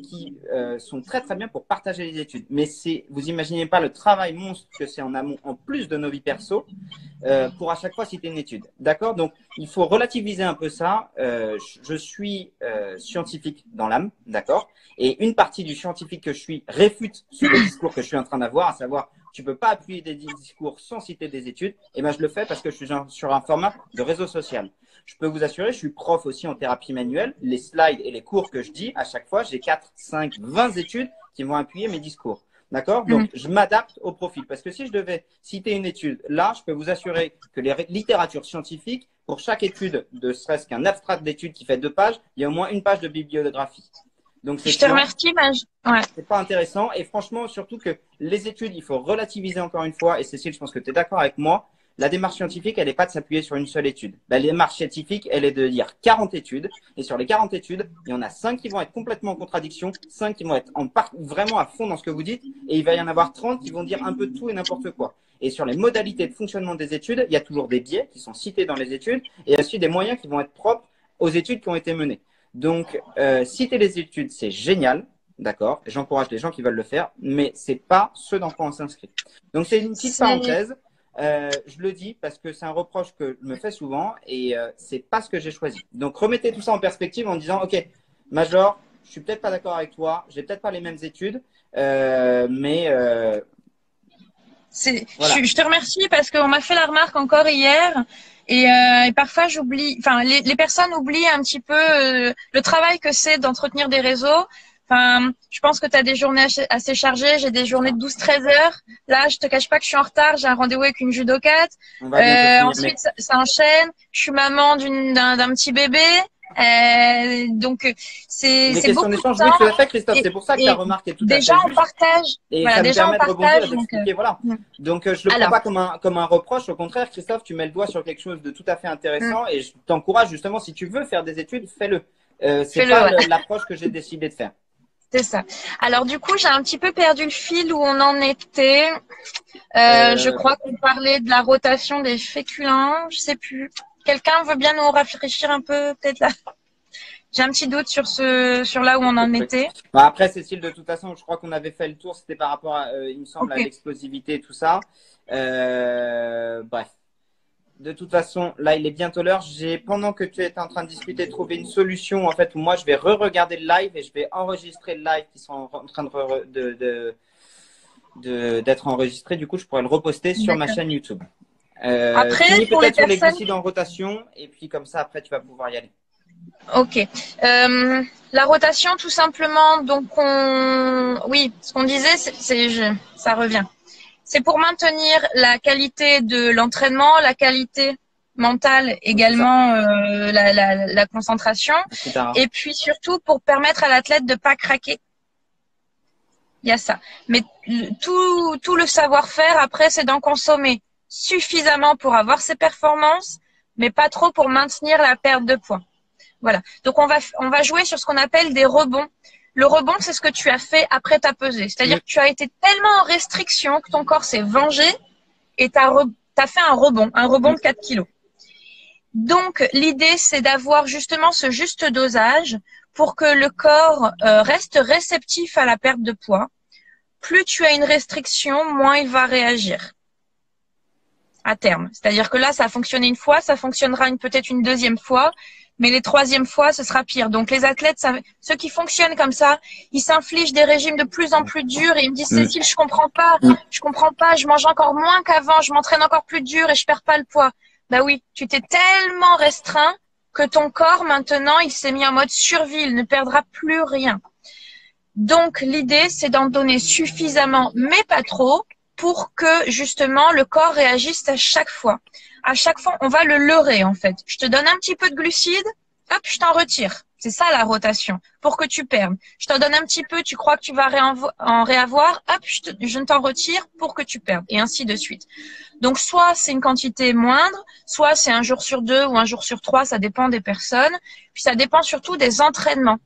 qui sont très très bien pour partager les études, mais vous imaginez pas le travail monstre que c'est en amont en plus de nos vies perso pour à chaque fois citer une étude, d'accord? Donc il faut relativiser un peu ça. Je suis scientifique dans l'âme, d'accord, et une partie du scientifique que je suis réfute ce discours que je suis en train d'avoir, à savoir tu peux pas appuyer des discours sans citer des études. Et je le fais parce que je suis sur un format de réseau social. Je peux vous assurer, je suis prof aussi en thérapie manuelle. Les slides et les cours que je dis, à chaque fois, j'ai 4, 5, 20 études qui vont appuyer mes discours. D'accord? Donc, je m'adapte au profil. Parce que si je devais citer une étude, là, je peux vous assurer que les littératures scientifiques, pour chaque étude, de serait-ce qu'un abstract d'étude qui fait 2 pages, il y a au moins une page de bibliographie. Donc, je te remercie, ouais. C'est pas intéressant. Et franchement, surtout que les études, il faut relativiser encore une fois. Et Cécile, je pense que tu es d'accord avec moi. La démarche scientifique, elle n'est pas de s'appuyer sur une seule étude. La démarche scientifique, elle est de lire 40 études. Et sur les 40 études, il y en a 5 qui vont être complètement en contradiction, 5 qui vont être vraiment à fond dans ce que vous dites. Et il va y en avoir 30 qui vont dire un peu de tout et n'importe quoi. Et sur les modalités de fonctionnement des études, il y a toujours des biais qui sont cités dans les études. Et il y a aussi des moyens qui vont être propres aux études qui ont été menées. Donc, citer les études, c'est génial, d'accord. J'encourage les gens qui veulent le faire, mais c'est pas ce dans quoi on s'inscrit. Donc, c'est une petite parenthèse. Je le dis parce que c'est un reproche que je me fais souvent et c'est pas ce que j'ai choisi. Donc, remettez tout ça en perspective en disant, ok, Major, je suis peut-être pas d'accord avec toi, j'ai peut-être pas les mêmes études, mais voilà. Je te remercie parce qu'on m'a fait la remarque encore hier. Et parfois, j'oublie, les personnes oublient un petit peu le travail que c'est d'entretenir des réseaux. Enfin, je pense que tu as des journées assez chargées. J'ai des journées de 12-13 heures. Là, je te cache pas que je suis en retard. J'ai un rendez-vous avec une judokate. On va bientôt finir, Ensuite, ça enchaîne. Je suis maman d'un petit bébé. Donc, c'est beaucoup de temps. Oui, tout à fait, Christophe. C'est pour ça que ta remarque est tout à fait juste. Déjà, on partage. Et voilà, ça me déjà, permet on de rebondir et partage. d'expliquer. Voilà. Donc, je le prends pas comme un reproche. Au contraire, Christophe, tu mets le doigt sur quelque chose de tout à fait intéressant et je t'encourage justement, si tu veux faire des études, fais-le. C'est pas l'approche que j'ai décidé de faire. C'est ça. Alors du coup, j'ai un petit peu perdu le fil où on en était. Je crois qu'on parlait de la rotation des féculents. Je sais plus. Quelqu'un veut bien nous rafraîchir un peu, peut-être là. J'ai un petit doute sur là où on en était. Bah après, Cécile, de toute façon, je crois qu'on avait fait le tour. C'était par rapport à, il me semble, à l'explosivité et tout ça. Bref. De toute façon, là, il est bientôt l'heure. Pendant que tu es en train de discuter, trouver une solution. En fait, moi, je vais re-regarder le live et je vais enregistrer le live qui sont en train d'être enregistré. Du coup, je pourrais le reposter sur ma chaîne YouTube. Après, pour les personnes... sur les glucides en rotation et puis comme ça, après, tu vas pouvoir y aller. Ok. La rotation, tout simplement. Donc, oui, ce qu'on disait, ça revient. C'est pour maintenir la qualité de l'entraînement, la qualité mentale également, la concentration, et puis surtout pour permettre à l'athlète de pas craquer. Il y a ça. Mais tout le savoir-faire après, c'est d'en consommer suffisamment pour avoir ses performances, mais pas trop pour maintenir la perte de poids. Voilà. Donc on va jouer sur ce qu'on appelle des rebonds. Le rebond, c'est ce que tu as fait après ta pesée. C'est-à-dire que tu as été tellement en restriction que ton corps s'est vengé et t'as fait un rebond de 4 kilos. Donc, l'idée, c'est d'avoir justement ce juste dosage pour que le corps reste réceptif à la perte de poids. Plus tu as une restriction, moins il va réagir à terme. C'est-à-dire que là, ça a fonctionné une fois, ça fonctionnera peut-être une deuxième fois, mais les troisièmes fois, ce sera pire. Donc, les athlètes, ceux qui fonctionnent comme ça, ils s'infligent des régimes de plus en plus durs et ils me disent, Cécile, je comprends pas, je mange encore moins qu'avant, je m'entraîne encore plus dur et je perds pas le poids. Bah oui, tu t'es tellement restreint que ton corps, maintenant, il s'est mis en mode survie, il ne perdra plus rien. Donc, l'idée, c'est d'en donner suffisamment, mais pas trop, pour que, justement, le corps réagisse à chaque fois. À chaque fois, on va le leurrer, en fait. Je te donne un petit peu de glucides, hop, je t'en retire. C'est ça, la rotation, pour que tu perdes. Je t'en donne un petit peu, tu crois que tu vas en réavoir, hop, je t'en retire pour que tu perdes, et ainsi de suite. Donc, soit c'est une quantité moindre, soit c'est un jour sur 2 ou un jour sur 3, ça dépend des personnes. Puis, ça dépend surtout des entraînements,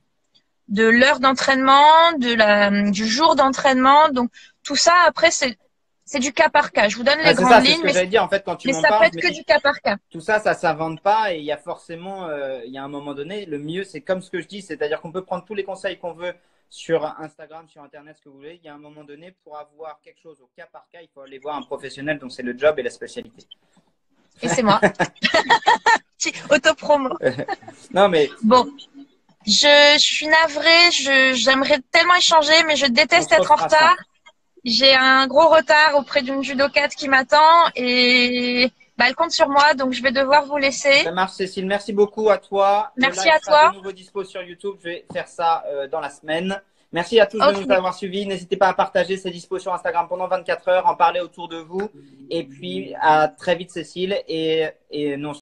de l'heure d'entraînement, du jour d'entraînement. Donc, tout ça, après, c'est du cas par cas. Je vous donne les grandes lignes, mais j'allais dire en fait quand tu m'en parles. Ça peut être que du cas par cas. Tout ça, ça s'invente pas et il y a forcément, il y a un moment donné, le mieux c'est comme ce que je dis, c'est-à-dire qu'on peut prendre tous les conseils qu'on veut sur Instagram, sur Internet, ce que vous voulez. Il y a un moment donné, pour avoir quelque chose au cas par cas, il faut aller voir un professionnel dont c'est le job et la spécialité. Et c'est moi. Autopromo. Non mais. Bon. Je suis navrée, j'aimerais tellement échanger, mais je déteste être en retard. J'ai un gros retard auprès d'une judokate qui m'attend et elle compte sur moi, donc je vais devoir vous laisser. Ça marche, Cécile. Merci beaucoup à toi. Merci à toi. De nouveau dispo sur YouTube. Je vais faire ça dans la semaine. Merci à tous de nous avoir suivis. N'hésitez pas à partager ces dispos sur Instagram pendant 24 heures, en parler autour de vous. Et puis, à très vite, Cécile. Et non,